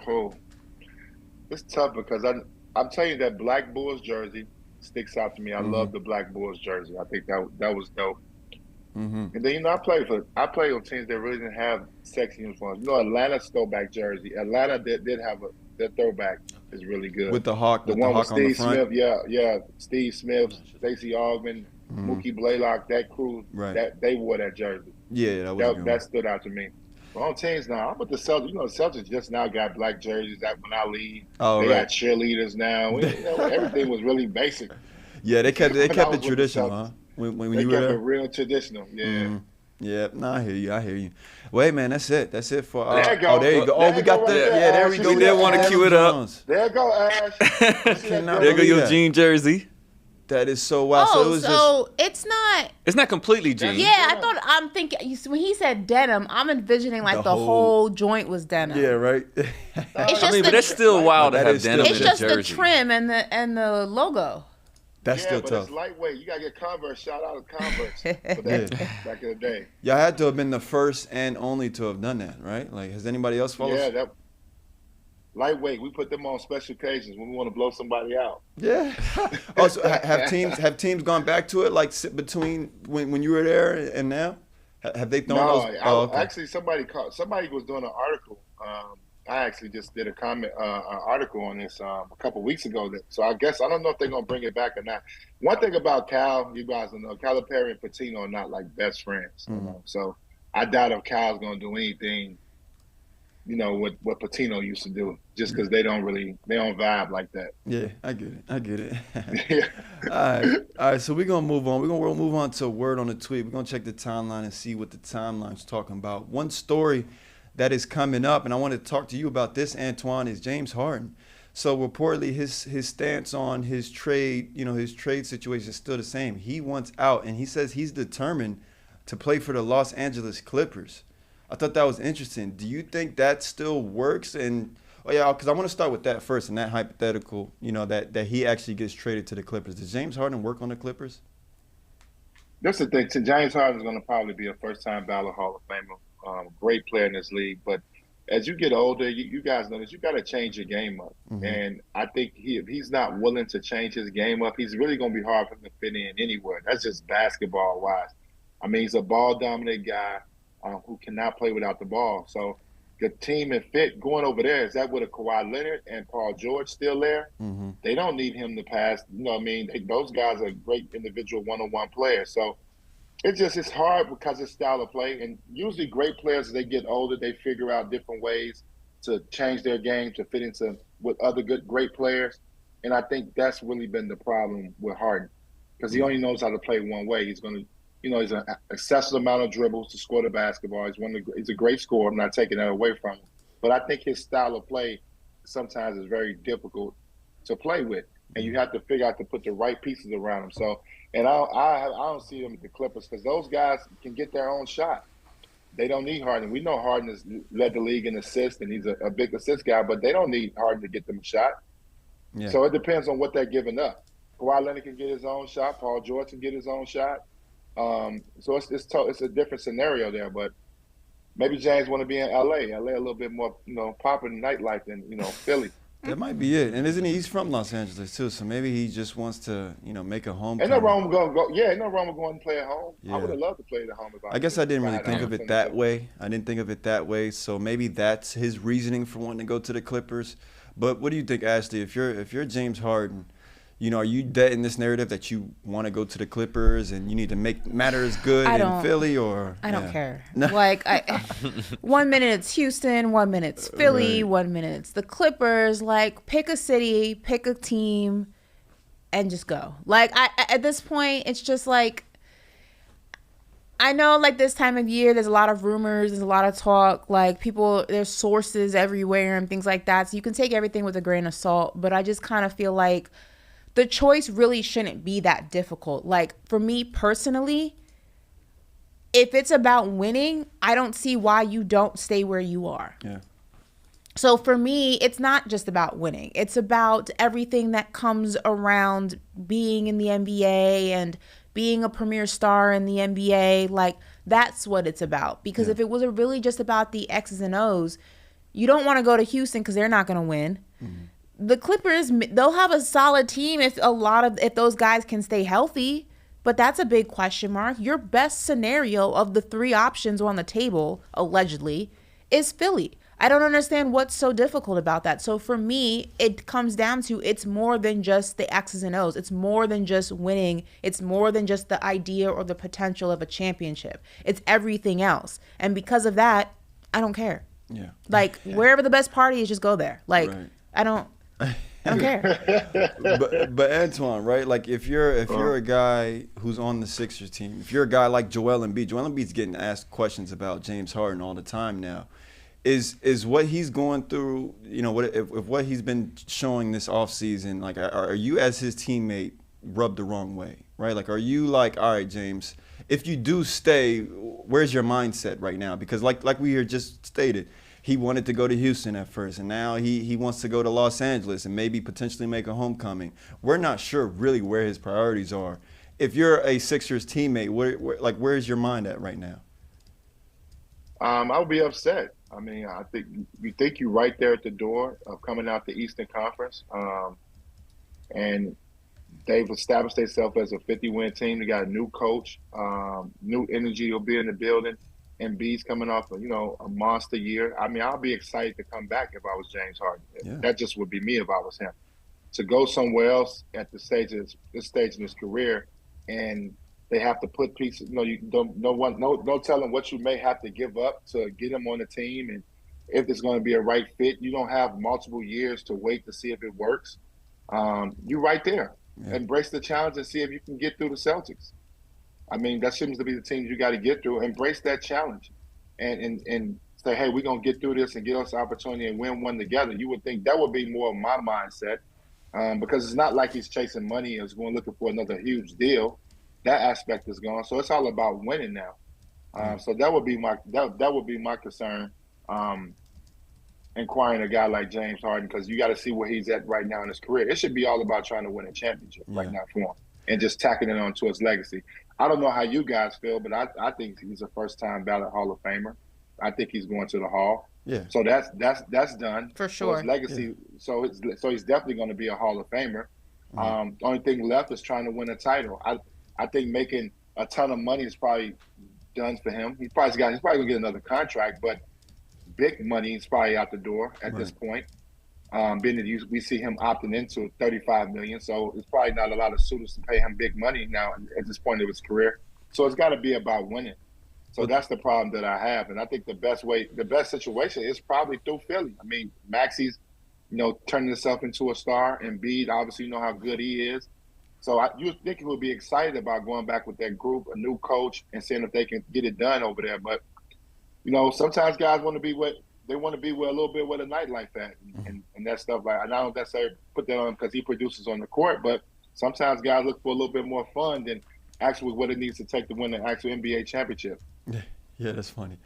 Oh. It's tough because I'm telling you that Black Bulls jersey sticks out to me. I love the Black Bulls jersey. I think that was dope. And then I played on teams that really didn't have sexy uniforms. Atlanta's throwback jersey. Atlanta did have their throwback is really good with the hawk. The one with Steve Smith. Yeah. Steve Smith, Stacey Augmon, Mookie Blaylock. That crew. Right. That they wore that jersey. Yeah, that stood out to me. On teams now, I'm with the Celtics. The Celtics just now got black jerseys. That when I leave, they got cheerleaders now. Everything was really basic. Yeah, they kept it traditional, huh? When they you kept were there? It real traditional. Yeah. Yeah, no, I hear you. Wait, man, that's it for. There you go. There you go. Oh, we got there we go. We didn't want to cue it up. There you go, Ash. There go your jean jersey. That is so wild. It's not. It's not completely jeans. Yeah, I'm thinking when he said denim, I'm envisioning like the whole joint was denim. Yeah, right. It's just but that's still wild to have denim in a jersey. It's just the trim and the logo. That's still tough. It's lightweight. You gotta get Converse. Shout out to Converse for that back in the day. Yeah, I had to have been the first and only to have done that, right? Like, has anybody else followed? Yeah, lightweight. We put them on special occasions when we want to blow somebody out. Yeah. Also, have teams gone back to it, like between when you were there and now? Have they thrown those? No, actually, somebody was doing an article. I actually just did an article on this a couple weeks ago. So I don't know if they're gonna bring it back or not. One thing about Cal, you guys know, Calipari and Patino are not like best friends. So I doubt if Cal's gonna do anything. What Patino used to do, just because they don't vibe like that. Yeah, I get it. Yeah. All right. So we're gonna move on. We'll move on to a word on the tweet. We're gonna check the timeline and see what the timeline's talking about. One story that is coming up, and I want to talk to you about this, Antoine, is James Harden. So reportedly, his stance on his trade, his trade situation is still the same. He wants out, and he says he's determined to play for the Los Angeles Clippers. I thought that was interesting. Do you think that still works? And because I want to start with that first, and that hypothetical, that he actually gets traded to the Clippers. Does James Harden work on the Clippers? That's the thing. James Harden is going to probably be a first-time ballot Hall of Famer, great player in this league. But as you get older, you guys know this, you got to change your game up. Mm-hmm. And I think if he's not willing to change his game up, he's really going to be hard for him to fit in anywhere. That's just basketball-wise. I mean, he's a ball-dominant guy who cannot play without the ball. So the team and fit going over there, is that with a Kawhi Leonard and Paul George still there? Mm-hmm. They don't need him to pass. Those guys are great individual one-on-one players. So it's hard because of style of play. And usually great players, as they get older, they figure out different ways to change their game to fit into with other great players. And I think that's really been the problem with Harden, because he only knows how to play one way. He's going to, he's an excessive amount of dribbles to score the basketball. He's a great scorer. I'm not taking that away from him. But I think his style of play sometimes is very difficult to play with. And you have to figure out to put the right pieces around him. So, and I don't see them at the Clippers, because those guys can get their own shot. They don't need Harden. We know Harden has led the league in assists, and he's a big assist guy, but they don't need Harden to get them a shot. Yeah. So it depends on what they're giving up. Kawhi Leonard can get his own shot. Paul George can get his own shot. So it's a different scenario there, but maybe James want to be in LA. LA a little bit more, popping nightlife than, Philly. That might be it. And isn't he's from Los Angeles too, so maybe he just wants to, make a home. Ain't no wrong with going to play at home. Yeah. I would have loved to play at home. I guess I didn't really think of it that way. So maybe that's his reasoning for wanting to go to the Clippers. But what do you think, Ashley? If you're James Harden, are you dead in this narrative that you want to go to the Clippers and you need to make matters good in Philly, or? I don't care. No. Like, 1 minute it's Houston, 1 minute it's Philly, 1 minute it's the Clippers. Like, pick a city, pick a team, and just go. Like, at this point, it's just like, I know, like, this time of year, there's a lot of rumors, there's a lot of talk, like, there's sources everywhere and things like that, so you can take everything with a grain of salt, but I just kind of feel like the choice really shouldn't be that difficult. Like, for me personally, if it's about winning, I don't see why you don't stay where you are. Yeah. So for me, it's not just about winning. It's about everything that comes around being in the NBA and being a premier star in the NBA. Like, that's what it's about. Because if it was really just about the X's and O's, you don't want to go to Houston because they're not going to win. Mm-hmm. The Clippers, they'll have a solid team if those guys can stay healthy, but that's a big question mark. Your best scenario of the three options on the table, allegedly, is Philly. I don't understand what's so difficult about that. So for me, it comes down to it's more than just the X's and O's. It's more than just winning. It's more than just the idea or the potential of a championship. It's everything else. And because of that, I don't care. Yeah. Like, wherever the best party is, just go there. Like, right. I don't care. but Antoine, right? Like, if you're a guy who's on the Sixers team, if you're a guy like Joel Embiid's getting asked questions about James Harden all the time now. Is what he's going through, if what he's been showing this offseason, like, are you as his teammate rubbed the wrong way, right? Like, are you like, all right, James, if you do stay, where's your mindset right now? Because like we here just stated, he wanted to go to Houston at first, and now he wants to go to Los Angeles and maybe potentially make a homecoming. We're not sure really where his priorities are. If you're a Sixers teammate, where's your mind at right now? I would be upset. I mean, I think you're right there at the door of coming out the Eastern Conference, and they've established themselves as a 50-win team. They got a new coach, new energy will be in the building. Embiid's coming off a monster year. I mean, I'll be excited to come back if I was James Harden. Yeah. That just would be me if I was him. To go somewhere else at this stage in his career, and they have to put pieces. You don't tell them what you may have to give up to get him on the team, and if it's going to be a right fit. You don't have multiple years to wait to see if it works. You're right there. Yeah. Embrace the challenge and see if you can get through the Celtics. I mean, that seems to be the teams you got to get through. Embrace that challenge, and say, hey, we're going to get through this and get us an opportunity and win one together. You would think that would be more of my mindset, because it's not like he's chasing money and is going looking for another huge deal. That aspect is gone. So it's all about winning now. So that would be my concern, inquiring a guy like James Harden, because you got to see where he's at right now in his career. It should be all about trying to win a championship right now for him and just tacking it on to his legacy. I don't know how you guys feel, but I think he's a first-time ballot Hall of Famer. I think he's going to the Hall. Yeah. So that's done for sure. So his legacy. Yeah. So he's definitely going to be a Hall of Famer. Only thing left is trying to win a title. I think making a ton of money is probably done for him. He's probably gonna get another contract, but big money is probably out the door at this point. Being that we see him opting into $35 million, so it's probably not a lot of suitors to pay him big money now at this point of his career. So it's got to be about winning. So that's the problem that I have, and I think the best situation is probably through Philly. I mean, Maxi's, turning himself into a star, and Embiid, obviously, you know how good he is. So you think he would be excited about going back with that group, a new coach, and seeing if they can get it done over there. But sometimes guys want to be where a little bit where the nightlife at, and that stuff. Like, and I don't necessarily put that on him because he produces on the court, but sometimes guys look for a little bit more fun than actually what it needs to take to win the actual NBA championship. Yeah, that's funny.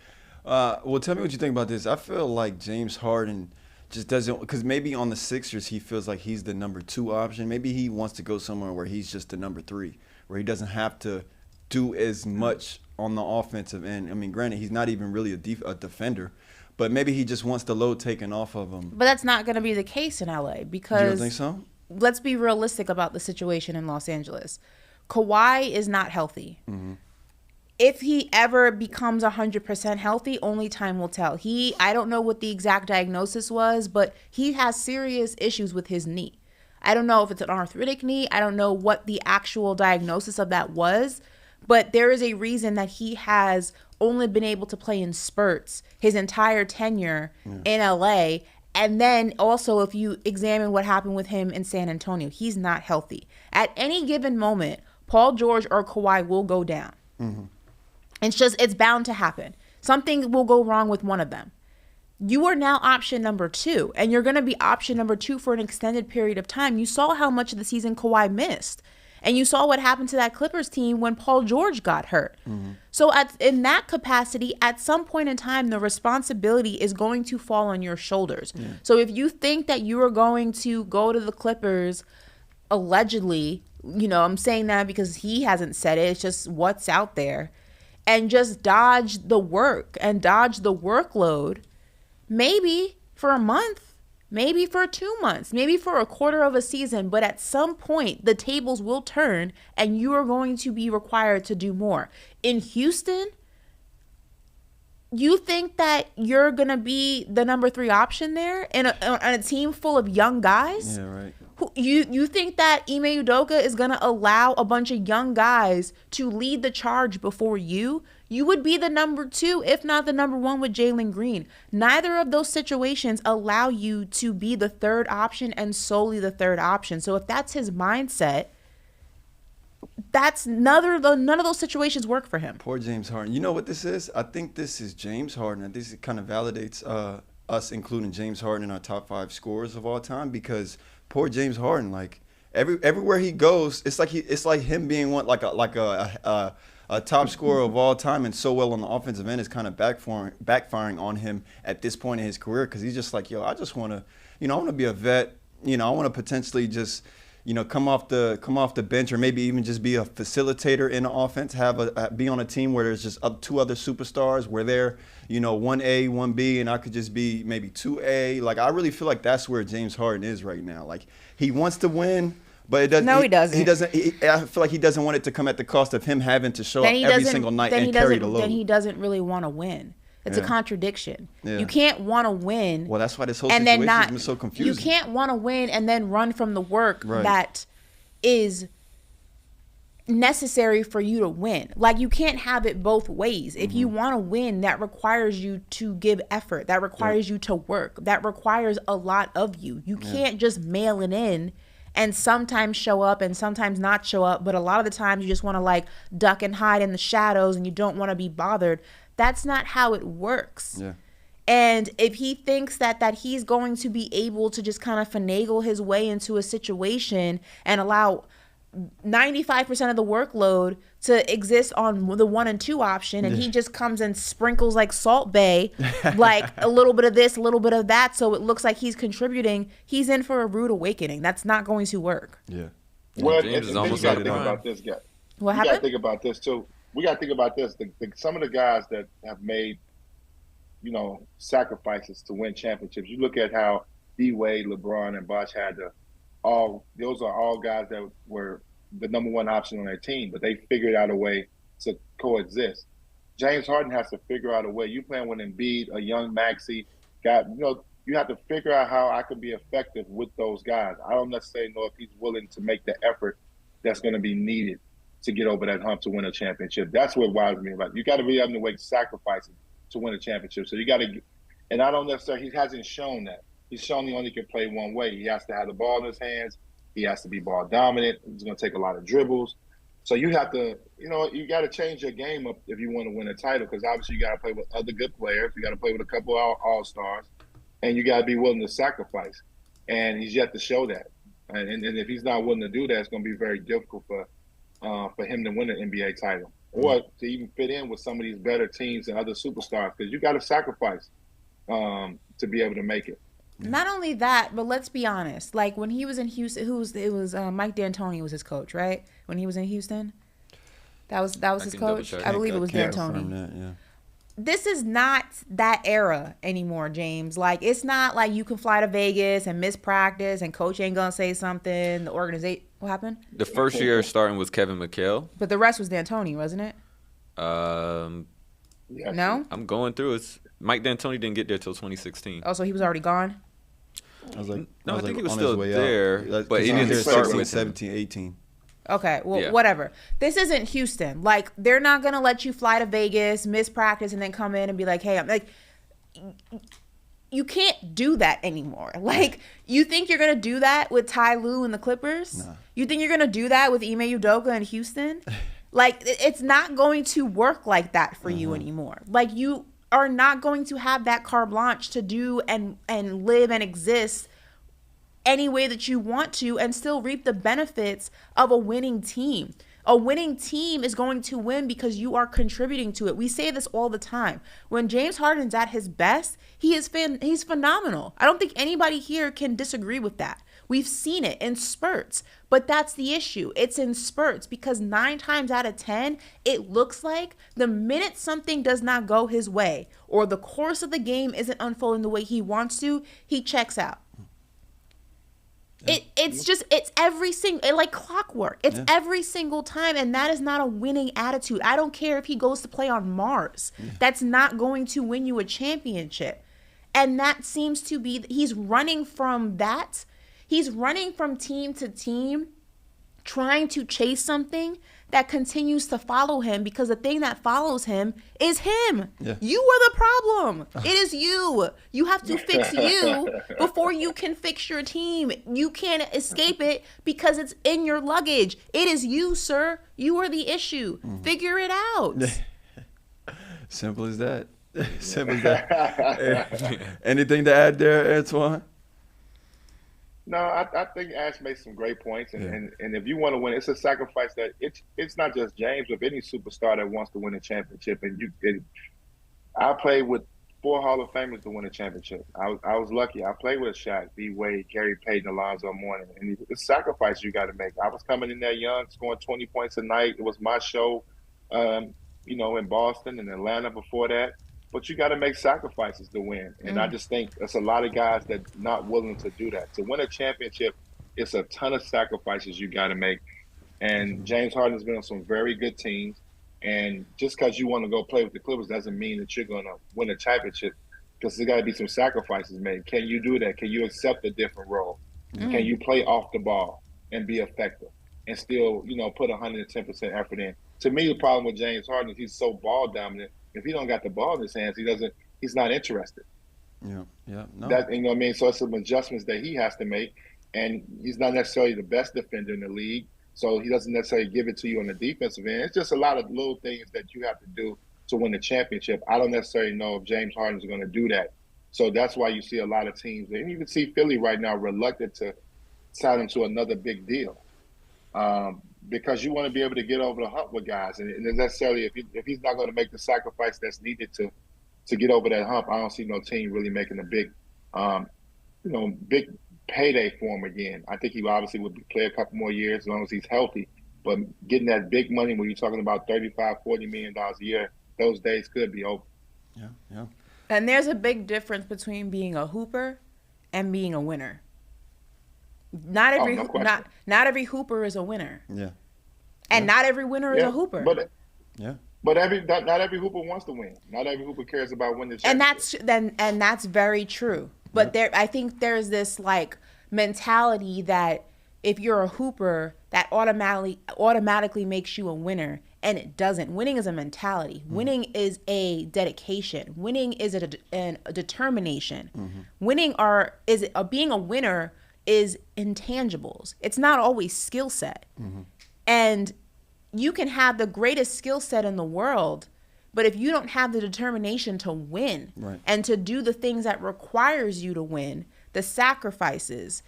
Well, tell me what you think about this. I feel like James Harden just doesn't, because maybe on the Sixers he feels like he's the number 2 option. Maybe he wants to go somewhere where he's just the number 3, where he doesn't have to do as much on the offensive end. I mean, granted, he's not even really a defender, but maybe he just wants the load taken off of him. But that's not going to be the case in LA, because you don't think so? Let's be realistic about the situation in Los Angeles. Kawhi is not healthy. Mm-hmm. If he ever becomes 100% healthy, only time will tell. I don't know what the exact diagnosis was, but he has serious issues with his knee. I don't know if it's an arthritic knee. I don't know what the actual diagnosis of that was, but there is a reason that he has only been able to play in spurts his entire tenure in LA. And then also, if you examine what happened with him in San Antonio, he's not healthy. At any given moment, Paul George or Kawhi will go down. Mm-hmm. It's bound to happen. Something will go wrong with one of them. You are now option number 2, and you're going to be option number 2 for an extended period of time. You saw how much of the season Kawhi missed, and you saw what happened to that Clippers team when Paul George got hurt. Mm-hmm. So in that capacity, at some point in time, the responsibility is going to fall on your shoulders. Yeah. So if you think that you are going to go to the Clippers, allegedly, I'm saying that because he hasn't said it, it's just what's out there, and just dodge the work and dodge the workload, maybe for a month, maybe for 2 months, maybe for a quarter of a season, but at some point the tables will turn and you are going to be required to do more. In Houston, you think that you're going to be the number 3 option there in a team full of young guys? Yeah, right. You think that Ime Udoka is going to allow a bunch of young guys to lead the charge before you? You would be the number 2, if not the number 1 with Jalen Green. Neither of those situations allow you to be the 3rd option and solely the 3rd option. So if that's his mindset, none of those situations work for him. Poor James Harden. You know what this is? I think this is James Harden. I think it kind of validates us including James Harden in our top 5 scorers of all time, because poor James Harden, like everywhere he goes, it's like him being a top scorer of all time, and so well on the offensive end is kind of backfiring on him at this point in his career, because he's just like, I just want to, I want to be a vet, I want to potentially just, come off the bench, or maybe even just be a facilitator in the offense, be on a team where there's just 2 other superstars, where they're, 1A, 1B, and I could just be maybe 2A. Like, I really feel like that's where James Harden is right now. Like, he wants to win, but it doesn't. No, he doesn't. He doesn't. I feel like he doesn't want it to come at the cost of him having to show up every single night and carry the load. Then he doesn't really want to win. It's a contradiction. Yeah. You can't want to win. Well, that's why this whole situation has been so confusing. You can't want to win and then run from the work that is necessary for you to win. Like, you can't have it both ways. If you want to win, that requires you to give effort. That requires you to work. That requires a lot of you. You can't just mail it in and sometimes show up and sometimes not show up. But a lot of the times you just want to duck and hide in the shadows and you don't want to be bothered. That's not how it works. Yeah. And if he thinks that he's going to be able to just kind of finagle his way into a situation and allow 95% of the workload to exist on the 1 and 2 option, and he just comes and sprinkles like Salt Bay, like a little bit of this, a little bit of that, so it looks like he's contributing, he's in for a rude awakening. That's not going to work. Yeah. Well, James is and almost you got out to of think time. about this guy. What You got to happened? think about this too. We got to think about this. Some of the guys that have made, sacrifices to win championships. You look at how D-Wade, LeBron, and Bosh had those are all guys that were the number one option on their team, but they figured out a way to coexist. James Harden has to figure out a way. You playing with Embiid, a young Maxey guy, you have to figure out how I can be effective with those guys. I don't necessarily know if he's willing to make the effort that's going to be needed to get over that hump to win a championship. That's what bothers me about it. You got to be able to make sacrifices to win a championship. So you got to, and I don't necessarily, he hasn't shown that. He's shown he only can play one way. He has to have the ball in his hands. He has to be ball dominant. He's going to take a lot of dribbles. So you have to, you got to change your game up if you want to win a title, because obviously you got to play with other good players. You got to play with a couple of all-stars, and you got to be willing to sacrifice. And he's yet to show that. And if he's not willing to do that, it's going to be very difficult for him to win an NBA title or to even fit in with some of these better teams and other superstars, because you got to sacrifice to be able to make it. Not only that, but let's be honest. Like when he was in Houston, it was Mike D'Antoni was his coach, right? When he was in Houston, that was his coach. I believe it was D'Antoni. Yeah. This is not that era anymore, James. Like it's not like you can fly to Vegas and miss practice and coach ain't gonna say something. The organization, what happened? The first year starting was Kevin McHale. But the rest was D'Antoni, wasn't it? Yes. No. I'm going through it. Mike D'Antoni didn't get there till 2016. Oh, so he was already gone. I was like, No, I think he was on still his way there, out. but he was didn't there start 16, with 17, 18. Okay, well, Yeah. whatever. This isn't Houston. Like, they're not going to let you fly to Vegas, miss practice, and then come in and be like, hey, I'm like, you can't do that anymore. Like, you think you're going to do that with Ty Lue and the Clippers? Nah. You think you're going to do that with Ime Udoka and Houston? Like, it's not going to work like that for you anymore. Like, you are not going to have that carte blanche to do and live and exist any way that you want to and still reap the benefits of a winning team. A winning team is going to win because you are contributing to it. We say this all the time. When James Harden's at his best, he's phenomenal. I don't think anybody here can disagree with that. We've seen it in spurts, but that's the issue. It's in spurts because 9 times out of 10, it looks like the minute something does not go his way or the course of the game isn't unfolding the way he wants to, he checks out. It's every single, like clockwork. It's every single time, and that is not a winning attitude. I don't care if he goes to play on Mars. That's not going to win you a championship. And that seems to be, he's running from that. He's running from team to team, trying to chase something that continues to follow him because the thing that follows him is him. Yeah. You are the problem. It is you. You have to fix you before you can fix your team. You can't escape it because it's in your luggage. It is you, sir. You are the issue. Figure it out. Simple as that. Simple as that. Anything to add there, Antoine? No, I think Ash makes some great points, and if you want to win, it's a sacrifice that it's not just James, but any superstar that wants to win a championship. And I played with 4 Hall of Famers to win a championship. I was lucky. I played with Shaq, D. Wade, Gary Payton, Alonzo Mourning, and it's a sacrifice you got to make. I was coming in there young, scoring 20 points a night. It was my show, in Boston and Atlanta before that. But you got to make sacrifices to win. And I just think there's a lot of guys that not willing to do that. To win a championship, it's a ton of sacrifices you got to make. And James Harden's been on some very good teams. And just because you want to go play with the Clippers doesn't mean that you're going to win a championship, because there's got to be some sacrifices made. Can you do that? Can you accept a different role? Can you play off the ball and be effective and still, put 110% effort in? To me, the problem with James Harden is he's so ball dominant. If he don't got the ball in his hands, he's not interested. No. That, you know what I mean? So it's some adjustments that he has to make. And he's not necessarily the best defender in the league, so he doesn't necessarily give it to you on the defensive end. It's just a lot of little things that you have to do to win the championship. I don't necessarily know if James Harden is going to do that. So that's why you see a lot of teams, and you can see Philly right now reluctant to sign him to another big deal, because you want to be able to get over the hump with guys, and necessarily if he's not going to make the sacrifice that's needed to get over that hump, I don't see no team really making a big, big payday for him again. I think he obviously would play a couple more years as long as he's healthy, but getting that big money when you're talking about $35, $40 million a year, those days could be over. Yeah. And there's a big difference between being a hooper and being a winner. Not every hooper is a winner. Yeah. And not every winner is a hooper. But not every hooper wants to win. Not every hooper cares about winning the championship. And that's very true. But I think there's this like mentality that if you're a hooper, that automatically makes you a winner, and it doesn't. Winning is a mentality. Mm-hmm. Winning is a dedication. Winning is a determination. Mm-hmm. Being a winner is intangibles. It's not always skill set. Mm-hmm. And you can have the greatest skill set in the world, but if you don't have the determination to win and to do the things that requires you to win, the sacrifices,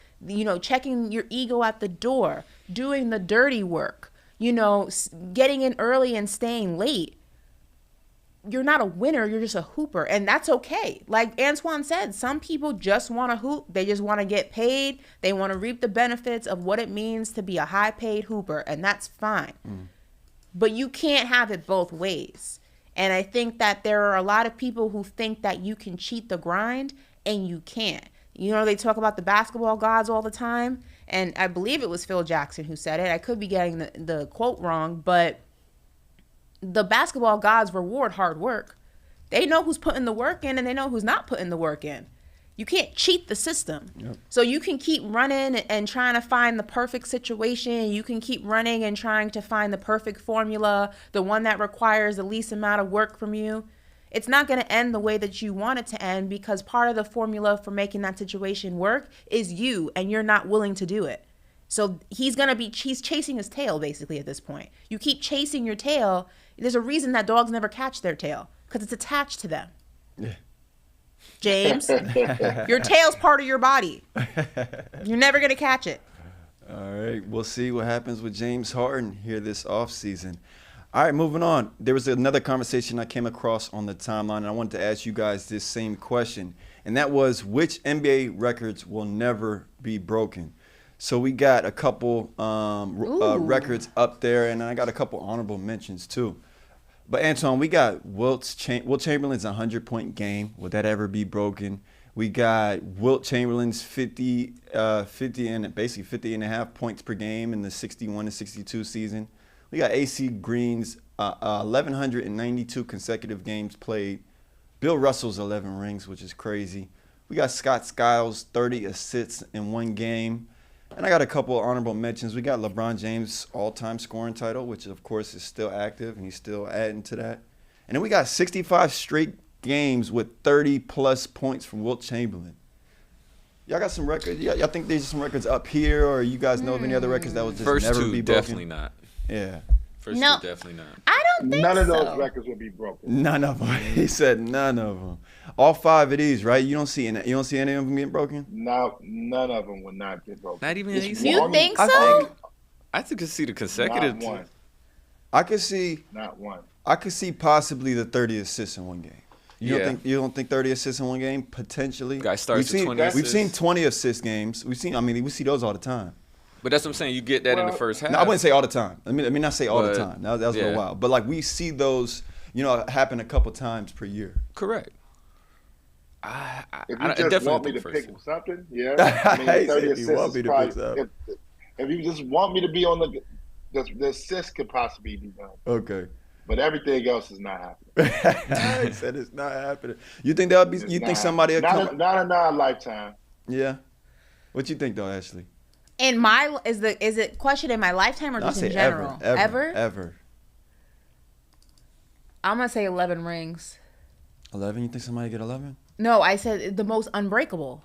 checking your ego at the door, doing the dirty work, getting in early and staying late, you're not a winner, you're just a hooper. And that's okay. Like Antoine said, some people just want to hoop. They just want to get paid. They want to reap the benefits of what it means to be a high-paid hooper, and that's fine. Mm. But you can't have it both ways. And I think that there are a lot of people who think that you can cheat the grind, and you can't. They talk about the basketball gods all the time, and I believe it was Phil Jackson who said it. I could be getting the quote wrong, but the basketball gods reward hard work. They know who's putting the work in, and they know who's not putting the work in. You can't cheat the system. Yep. So you can keep running and trying to find the perfect situation. You can keep running and trying to find the perfect formula, the one that requires the least amount of work from you. It's not going to end the way that you want it to end, because part of the formula for making that situation work is you, and you're not willing to do it. So he's chasing his tail basically at this point. You keep chasing your tail. There's a reason that dogs never catch their tail, because it's attached to them. Yeah. James, your tail's part of your body. You're never going to catch it. All right. We'll see what happens with James Harden here this offseason. All right, moving on. There was another conversation I came across on the timeline, and I wanted to ask you guys this same question, and that was, which NBA records will never be broken? So we got a couple records up there, and I got a couple honorable mentions too. But Antoine, we got Wilt Chamberlain's 100-point game. Will that ever be broken? We got Wilt Chamberlain's 50 and a half points per game in the 61-62 season. We got AC Green's 1,192 consecutive games played. Bill Russell's 11 rings, which is crazy. We got Scott Skiles' 30 assists in one game. And I got a couple of honorable mentions. We got LeBron James' all-time scoring title, which, of course, is still active, and he's still adding to that. And then we got 65 straight games with 30-plus points from Wilt Chamberlain. Y'all got some records? Y'all think there's some records up here, or you guys know of any other records that would just never be broken? Definitely not. Yeah. First two, definitely not. I don't think none of those records will be broken. None of them. He said none of them. All 5 of these, right? You don't see any of them getting broken? No, none of them will not get broken. Not even AC. You think so? I think I see the consecutive. Not one. I could see. Not one. I could see possibly the 30 assists in one game. You don't think 30 assists in one game potentially? Guy starts with 20 assists. We've seen 20 assist games. We see those all the time. But that's what I'm saying. You get that in the first half. No, I wouldn't say all the time. Let me not say all the time. That was a little wild. But like we see those, happen a couple times per year. Correct. If you just want me to pick something, I mean, 30 assists is probably, if you just want me to be on the assist could possibly be done. Okay. But everything else is not happening. He said it's not happening. You think that'll be? You think somebody will come? Not in our lifetime. Yeah. What you think though, Ashley? Is it question in my lifetime or just in general? Ever. I'm gonna say 11 rings. 11? You think somebody get 11? No, I said the most unbreakable.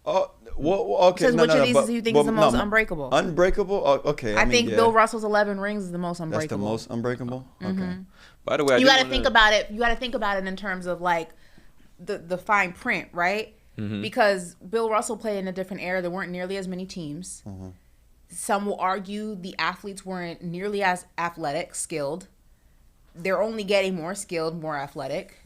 Oh, Well, okay. Says which of these do you think is the most unbreakable? Unbreakable? Oh, okay. I think Bill Russell's 11 rings is the most unbreakable. That's the most unbreakable? Okay. By the way, you got to think about it. You got to think about it in terms of like the fine print, right? Because Bill Russell played in a different era. There weren't nearly as many teams. Some will argue the athletes weren't nearly as athletic, skilled. They're only getting more skilled, more athletic.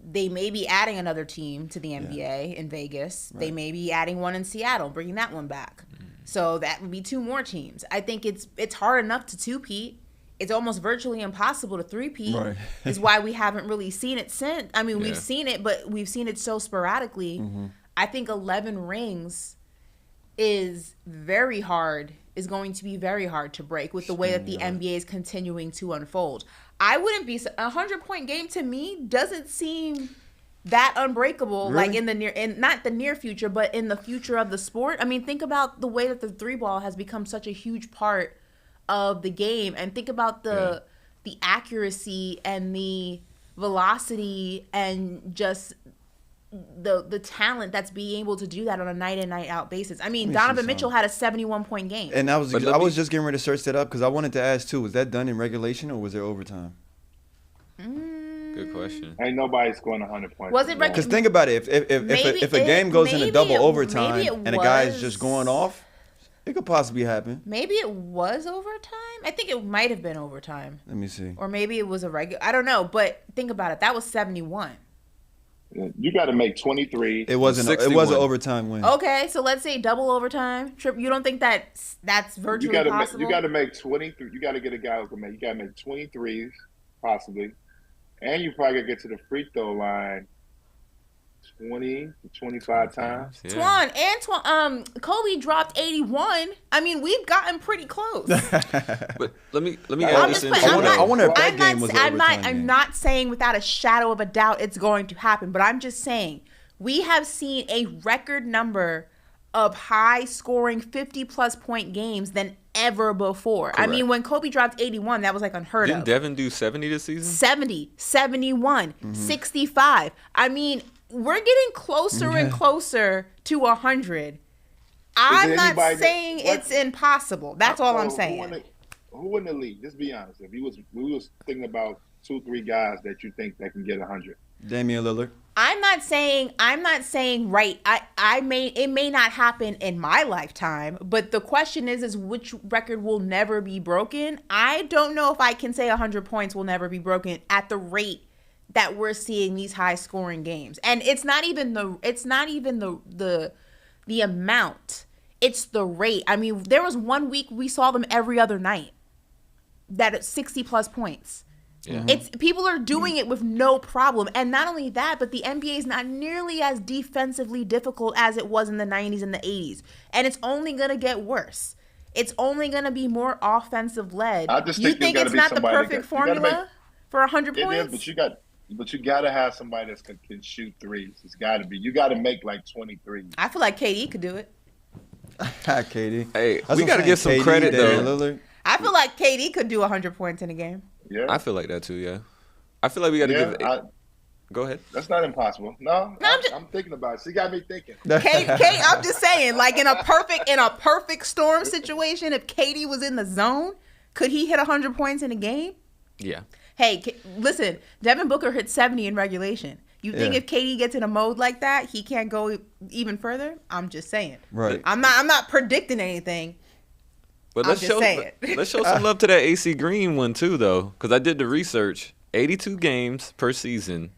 They may be adding another team to the NBA in Vegas. Right. They may be adding one in Seattle, bringing that one back. So that would be 2 more teams. I think it's hard enough to 2-peat. It's almost virtually impossible to 3-peat. Right. Is why we haven't really seen it since. I mean, we've seen it, but we've seen it so sporadically. I think 11 rings is very hard. Is going to be very hard to break with the way that the NBA is continuing to unfold. I wouldn't be a 100-point game to me doesn't seem that unbreakable. Really? Like in not the near future, but in the future of the sport. I mean, think about the way that the 3-ball has become such a huge part of the game, and think about the accuracy and the velocity and just the talent that's being able to do that on a night in, night out basis. I mean, Donovan Mitchell had a 71-point game. And I was just getting ready to search that up because I wanted to ask too, was that done in regulation or was there overtime? Good question. Ain't nobody scoring 100 points. Was it because think about it, if a game goes into double overtime and a guy is just going off, it could possibly happen. Maybe it was overtime. I think it might have been overtime. Let me see. Or maybe it was a regular. I don't know, but think about it. That was 71. You got to make 23. It was an overtime win. Okay, so let's say double overtime. You don't think that's virtually possible? You got to make 23. You got to get a guy who can make. You got to make 23s possibly, and you probably got to get to the free throw line 20 to 25 times. Yeah. Antoine, Kobe dropped 81. I mean, we've gotten pretty close. But let me add this in. I wonder if that game was overtime. I'm not saying without a shadow of a doubt it's going to happen, but I'm just saying we have seen a record number of high-scoring 50-plus point games than ever before. Correct. I mean, when Kobe dropped 81, that was like unheard of. Didn't Devin do 70 this season? 70, 71, 65. I mean, we're getting closer and closer to 100. I'm not saying it's impossible. That's all I'm saying. Who in the league? Just be honest. If we was thinking about 2-3 guys that you think that can get 100. Damian Lillard. I'm not saying right. It may not happen in my lifetime, but the question is which record will never be broken. I don't know if I can say 100 points will never be broken at the rate that we're seeing these high scoring games. And it's not even the amount. It's the rate. I mean, there was 1 week we saw them every other night. That at 60 plus points. Yeah. It's people are doing it with no problem. And not only that, but the NBA is not nearly as defensively difficult as it was in the 90s and the 80s. And it's only going to get worse. It's only going to be more offensive led. You think it's not the perfect formula for 100 points? It is, but you got to have somebody that can shoot threes. It's got to be. You got to make like 23. I feel like KD could do it. KD. Hey, we got to give some credit though. I feel like KD could do 100 points in a game. Yeah. I feel like that too, yeah. I feel like we got to give Go ahead. That's not impossible. No, I'm thinking about it. She got me thinking. KD, I'm just saying, like in a perfect storm situation, if KD was in the zone, could he hit 100 points in a game? Yeah. Hey, listen, Devin Booker hit 70 in regulation. You think if KD gets in a mode like that, he can't go even further? I'm just saying. Right. I'm not predicting anything. But let's show some love to that AC Green one too, though, because I did the research. 82 games per season,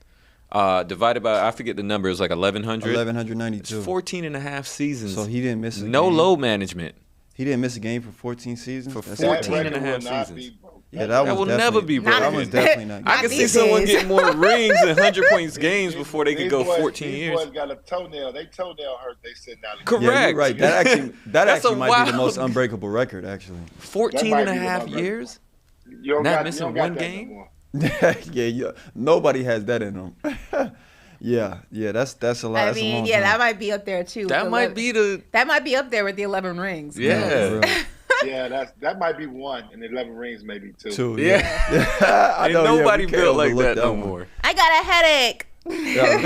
divided by, I forget the number, it was like 1,100. 1,192. It's 14 and a half seasons. So he didn't miss a game. No load management. He didn't miss a game for 14 seasons? For 14 and a half seasons. Yeah, that will never be broken. That was definitely not. I can see someone get more rings and 100 points games before they can go 14 years. These boys got a toenail. They toenail hurt. They sitting out. Correct. Yeah, you're right. That actually might be the most unbreakable record, actually. 14 and a half years? Not missing one game? Yeah, nobody has that in them. Yeah, that's a lot. I mean, that might be up there too. That might be up there with the 11 rings. Yeah. Yeah, that might be one, and 11 rings maybe two. Yeah. I know, nobody built like that no more. I got a headache. Yeah,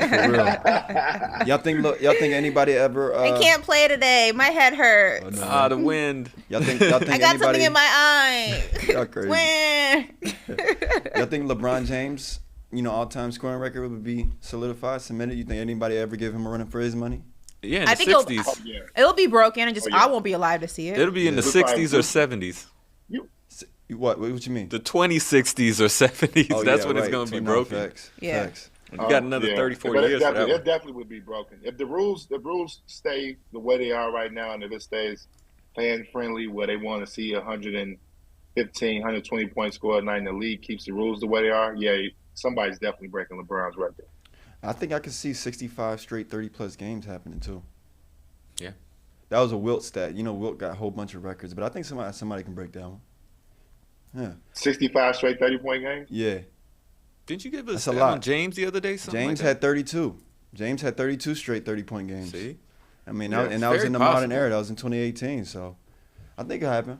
for real. Y'all think anybody ever? I can't play today. My head hurts. Oh, no. The wind. Y'all think I got anybody, something in my eye. Y'all crazy. Y'all think LeBron James, all-time scoring record would be solidified, cemented? You think anybody ever give him a run for his money? Yeah, in I the think 60s. It'll be broken, and I won't be alive to see it. It'll be in the 60s or 70s. What you mean? The 2060s or 70s. Oh, That's yeah, when right. it's going to be No, broken. Facts. Yeah. Facts. You got another 30, 40 years for that It one. definitely would be broken. If the rules stay the way they are right now, and if it stays fan friendly, where they want to see 115, 120 points scored a night, and the league keeps the rules the way they are, somebody's definitely breaking LeBron's record. I think I could see 65 straight 30-plus games happening, too. Yeah. That was a Wilt stat. Wilt got a whole bunch of records, but I think somebody can break that one. Yeah. 65 straight 30-point games? Yeah. Didn't you give us a lot. on James the other day? James had 32. James had 32 straight 30-point games. See? I mean, Yeah, that was in the possible. modern era. That was in 2018, so I think it happened.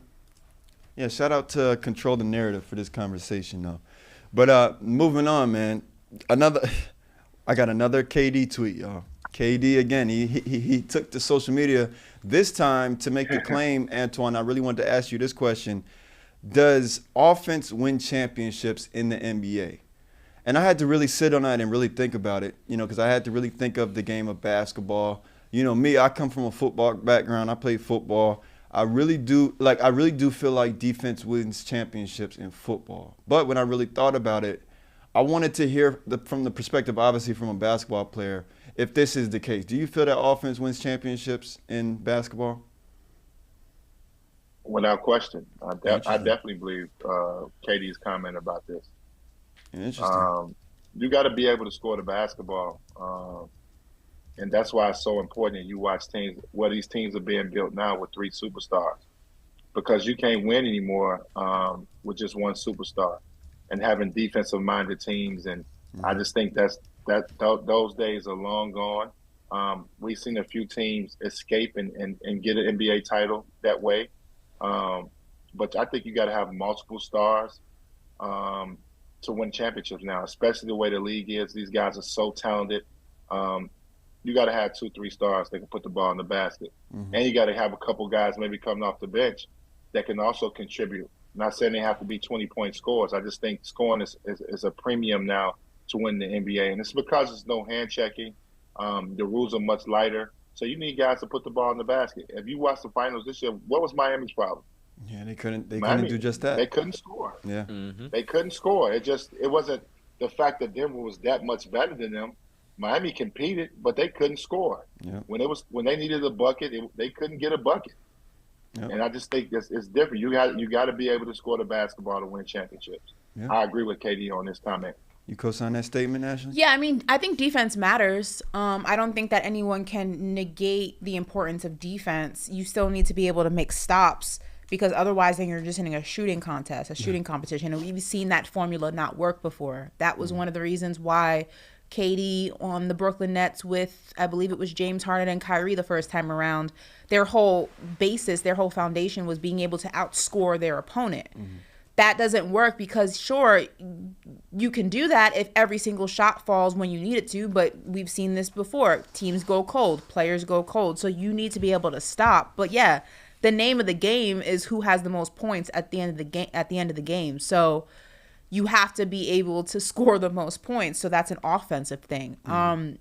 Yeah, shout out to Control the Narrative for this conversation, though. But moving on, man. I got another KD tweet, y'all. KD again. He took to social media this time to make the claim, Antoine. I really wanted to ask you this question: does offense win championships in the NBA? And I had to really sit on that and really think about it, because I had to really think of the game of basketball. Me, I come from a football background. I played football. I really do feel like defense wins championships in football. But when I really thought about it, I wanted to hear from the perspective, obviously, from a basketball player, if this is the case. Do you feel that offense wins championships in basketball? Without question. I definitely believe KD's comment about this. Interesting. You got to be able to score the basketball. And that's why it's so important that you watch teams, where these teams are being built now with 3 superstars. Because you can't win anymore with just one superstar and having defensive-minded teams. And I just think those days are long gone. We've seen a few teams escape and get an NBA title that way. But I think you got to have multiple stars to win championships now, especially the way the league is. These guys are so talented. You got to have 2-3 stars that can put the ball in the basket. Mm-hmm. And you got to have a couple guys maybe coming off the bench that can also contribute. I'm not saying they have to be 20-point scorers. I just think scoring is a premium now to win the NBA. And it's because there's no hand checking. The rules are much lighter. So you need guys to put the ball in the basket. If you watch the finals this year, what was Miami's problem? Yeah, they couldn't do just that. They couldn't score. Yeah. Mm-hmm. They couldn't score. It wasn't the fact that Denver was that much better than them. Miami competed, but they couldn't score. Yeah. When they needed a bucket, they couldn't get a bucket. Yep. And I just think it's different. You got to be able to score the basketball to win championships. Yeah. I agree with KD on this comment. You co-sign that statement, Ashley? Yeah, I mean, I think defense matters. I don't think that anyone can negate the importance of defense. You still need to be able to make stops, because otherwise then you're just in a shooting contest, a shooting competition. And we've seen that formula not work before. That was one of the reasons why KD on the Brooklyn Nets with, I believe it was James Harden and Kyrie the first time around, their whole basis, their whole foundation was being able to outscore their opponent. Mm-hmm. That doesn't work because, sure, you can do that if every single shot falls when you need it to, but we've seen this before. Teams go cold, players go cold, so you need to be able to stop. But yeah, the name of the game is who has the most points at the end of the game. So you have to be able to score the most points. So that's an offensive thing. Mm-hmm.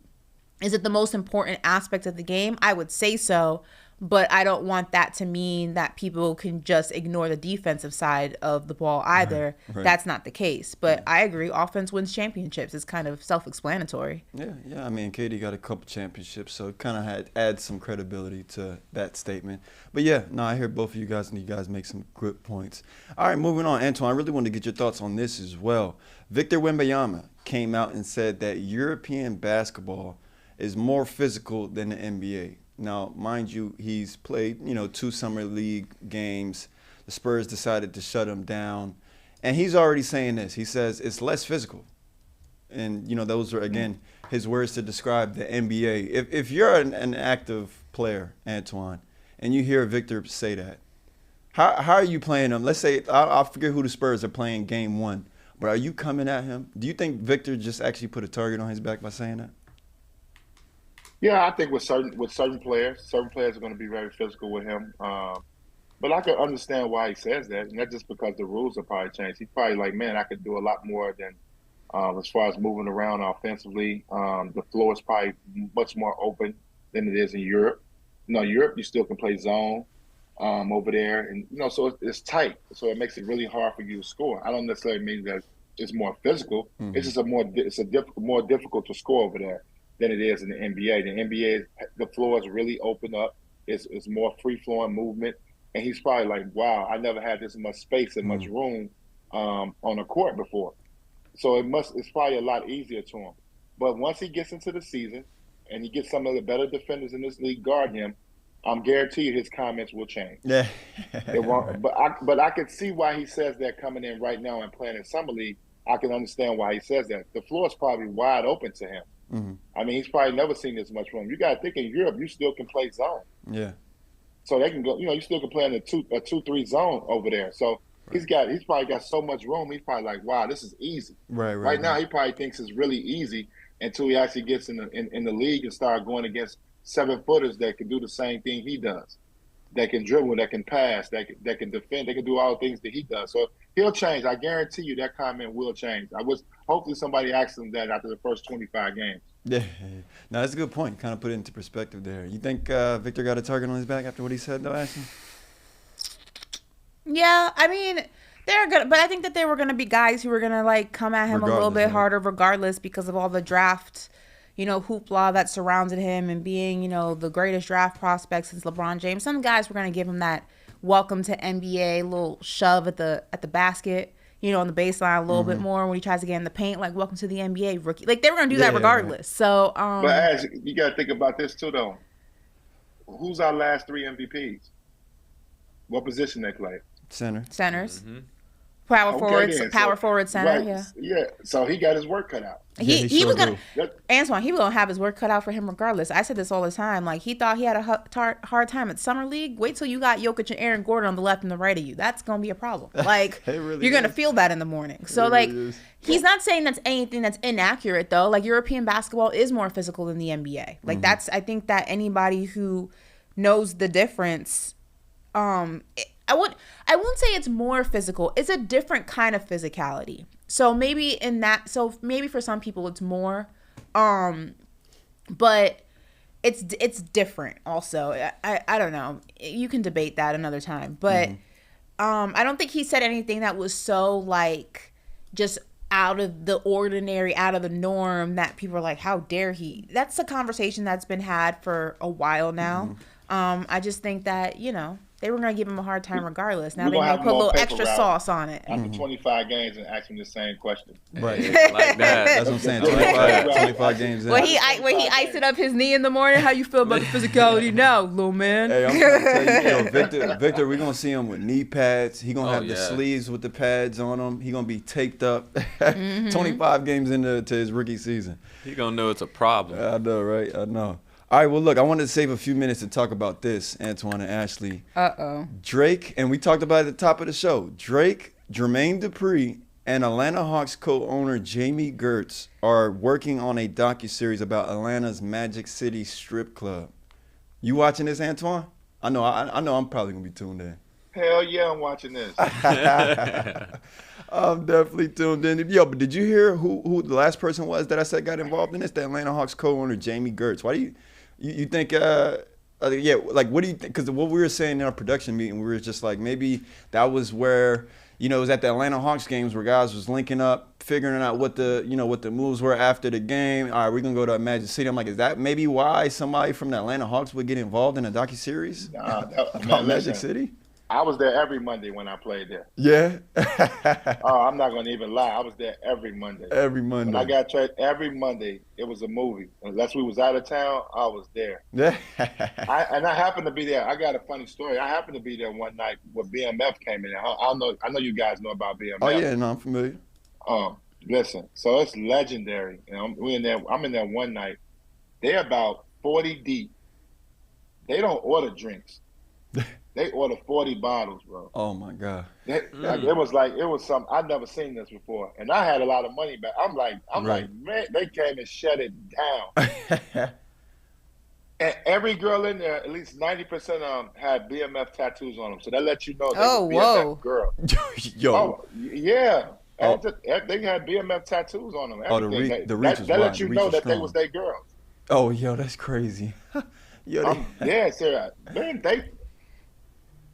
Is it the most important aspect of the game? I would say so. But I don't want that to mean that people can just ignore the defensive side of the ball either. Right. That's not the case. But I agree. Offense wins championships. It's kind of self-explanatory. Yeah. I mean, KD got a couple championships, so it kind of adds some credibility to that statement. But yeah, no, I hear both of you guys, and you guys make some good points. All right, moving on. Antoine, I really wanted to get your thoughts on this as well. Victor Wembanyama came out and said that European basketball is more physical than the NBA. Now, mind you, he's played, 2 summer league games. The Spurs decided to shut him down. And he's already saying this. He says it's less physical. And, those are, again, his words to describe the NBA. If you're an active player, Antoine, and you hear Victor say that, how are you playing them? Let's say, I forget who the Spurs are playing game 1. But are you coming at him? Do you think Victor just actually put a target on his back by saying that? Yeah, I think with certain players are going to be very physical with him. But I could understand why he says that, and that's just because the rules have probably changed. He's probably like, man, I could do a lot more than as far as moving around offensively. The floor is probably much more open than it is in Europe. Europe, you still can play zone over there, and so it's tight. So it makes it really hard for you to score. I don't necessarily mean that it's more physical. Mm-hmm. It's just more difficult to score over there than it is in the NBA. The NBA, the floor is really open up. It's more free flowing movement. And he's probably like, wow, I never had this much space and much room on a court before. So it's probably a lot easier to him. But once he gets into the season and he gets some of the better defenders in this league guard him, I'm guaranteed his comments will change. Yeah. It won't, but I could see why he says that coming in right now and playing in Summer League. I can understand why he says that. The floor is probably wide open to him. Mm-hmm. I mean, he's probably never seen this much room. You got to think in Europe, you still can play zone. Yeah. So they can go, you still can play in a 2-3 zone over there. So he's probably got so much room. He's probably like, wow, this is easy. Right now, he probably thinks it's really easy until he actually gets in the league and start going against 7-footers that can do the same thing he does. That can dribble, that can pass, that can defend, they can do all the things that he does. So he'll change. I guarantee you that comment will change. Hopefully somebody asks him that after the first 25 games. Yeah, no, that's a good point. Kind of put it into perspective there. You think Victor got a target on his back after what he said, though, Ashley? Yeah, I mean, they're good, but I think that there were going to be guys who were going to come at him a little bit harder, regardless, because of all the draft, hoopla that surrounded him and being, the greatest draft prospect since LeBron James. Some guys were going to give him that welcome to NBA little shove at the basket. On the baseline a little bit more when he tries to get in the paint, like, welcome to the NBA, rookie. Like, they were going to do that regardless. Right. So, but Ash, you got to think about this, too, though. Who's our last 3 MVPs? What position they play? Centers. Mm-hmm. Power forward, center, right. yeah. Yeah, so he got his work cut out. He was going to – Antoine, he was going to have his work cut out for him regardless. I said this all the time. Like, he thought he had a hard time at Summer League. Wait till you got Jokic and Aaron Gordon on the left and the right of you. That's going to be a problem. Like, really you're going to feel that in the morning. So, really he's not saying that's anything that's inaccurate, though. Like, European basketball is more physical than the NBA. Like, I think that anybody who knows the difference I won't say it's more physical. It's a different kind of physicality. So maybe for some people it's more, but it's different also. I don't know. You can debate that another time. But I don't think he said anything that was so just out of the ordinary, out of the norm that people are like, how dare he? That's a conversation that's been had for a while now. I just think that, they were going to give him a hard time regardless. Now they may put a little extra sauce on it. After 25 games and ask him the same question. Right. Like that. That's what I'm saying. 25 games in. When he iced up his knee in the morning, how you feel about the physicality now, little man? Hey, I'm trying to tell you, Victor, we're going to see him with knee pads. He's going to have the sleeves with the pads on him. He's going to be taped up 25 games into his rookie season. He's going to know it's a problem. I know, right? I know. All right, well, look, I wanted to save a few minutes to talk about this, Antoine and Ashley. Drake, and we talked about it at the top of the show, Drake, Jermaine Dupri, and Atlanta Hawks co-owner Jami Gertz are working on a docuseries about Atlanta's Magic City strip club. You watching this, Antoine? I know I'm probably going to be tuned in. Hell yeah, I'm watching this. I'm definitely tuned in. Yo, but did you hear who the last person was that I said got involved in this? The Atlanta Hawks co-owner Jami Gertz. Why do you think, what do you think? Because what we were saying in our production meeting, we were just like, maybe that was where, it was at the Atlanta Hawks games where guys was linking up, figuring out what the moves were after the game. All right, we're going to go to Magic City. I'm like, is that maybe why somebody from the Atlanta Hawks would get involved in a docuseries about Magic City? I was there every Monday when I played there. Yeah? I'm not going to even lie. I was there every Monday. Every Monday. When I got traded, every Monday, it was a movie. Unless we was out of town, I was there. Yeah. I happened to be there. I got a funny story. I happened to be there one night when BMF came in. I know you guys know about BMF. Oh, yeah. No, I'm familiar. Listen, so it's legendary. I'm in there one night. They're about 40 deep. They don't order drinks. They ordered 40 bottles, bro. Oh my God. It was something I'd never seen this before, and I had a lot of money back. I'm like, man, they came and shut it down. And every girl in there, at least 90% of them had BMF tattoos on them, so that lets you know they were BMF girl. Yo. Oh, yeah. They had BMF tattoos on them. Everything. The reach was that wide. let you know that they was their girls. Oh, yo, that's crazy. Yeah, serious. Man,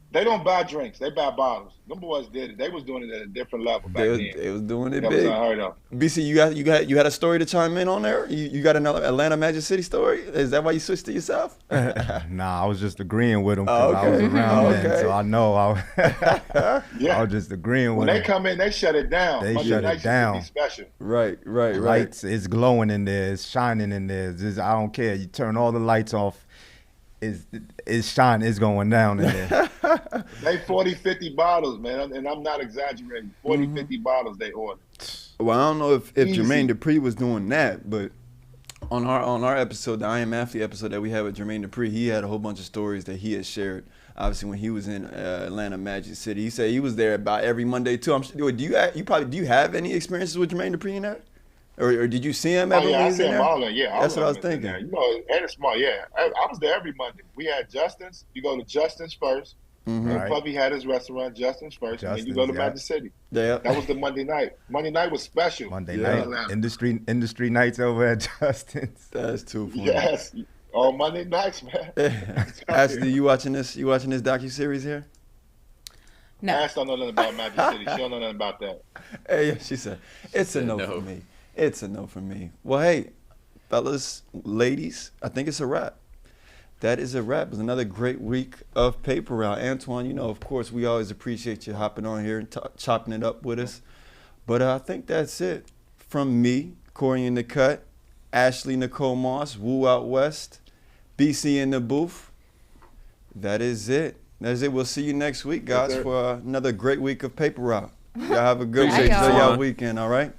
they don't buy drinks. They buy bottles. Them boys did it. They was doing it at a different level back then. They was doing it that big. Was unheard of. BC, you had a story to chime in on there? You got another Atlanta Magic City story? Is that why you switched to yourself? Nah, I was just agreeing with them because I was around then, so I know. I was just agreeing with them. When they come in, they shut it down. They shut it down. Be special. Right. Lights, it's glowing in there. It's shining in there. I don't care. You turn all the lights off. It's shining. It's going down in there. They 40, 50 bottles, man, and I'm not exaggerating. 40, 50 bottles they ordered. Well, I don't know if Jermaine Dupri was doing that, but on our episode, the I Am Athlete episode that we had with Jermaine Dupri, he had a whole bunch of stories that he had shared. Obviously, when he was in Atlanta Magic City, he said he was there about every Monday too. Do you have any experiences with Jermaine Dupri in that? Or did you see him ever? I see him all in. Yeah, that's what I was thinking. You know, and it's small. Yeah, I was there every Monday. We had Justin's. You go to Justin's first. Right. Puffy had his restaurant, Justin's first, and then you go to Magic City. Yeah, that was the Monday night. Monday night was special. Monday night, industry nights over at Justin's. That's too funny. Yes, on Monday nights, man. Ashley, you watching this docuseries here? No. Ash don't know nothing about Magic City. She don't know nothing about that. Hey, yeah, she said it's a no for me. It's a no for me. Well, hey, fellas, ladies, I think it's a wrap. That is a wrap. It was another great week of Paper Route. Antoine, you know, of course, we always appreciate you hopping on here and chopping it up with us. But I think that's it. From me, Corey in the cut, Ashley Nicole Moss, Woo Out West, BC in the booth. That is it. That's it. We'll see you next week, guys, for another great week of Paper Route. Y'all have a good week. Enjoy y'all weekend, all right?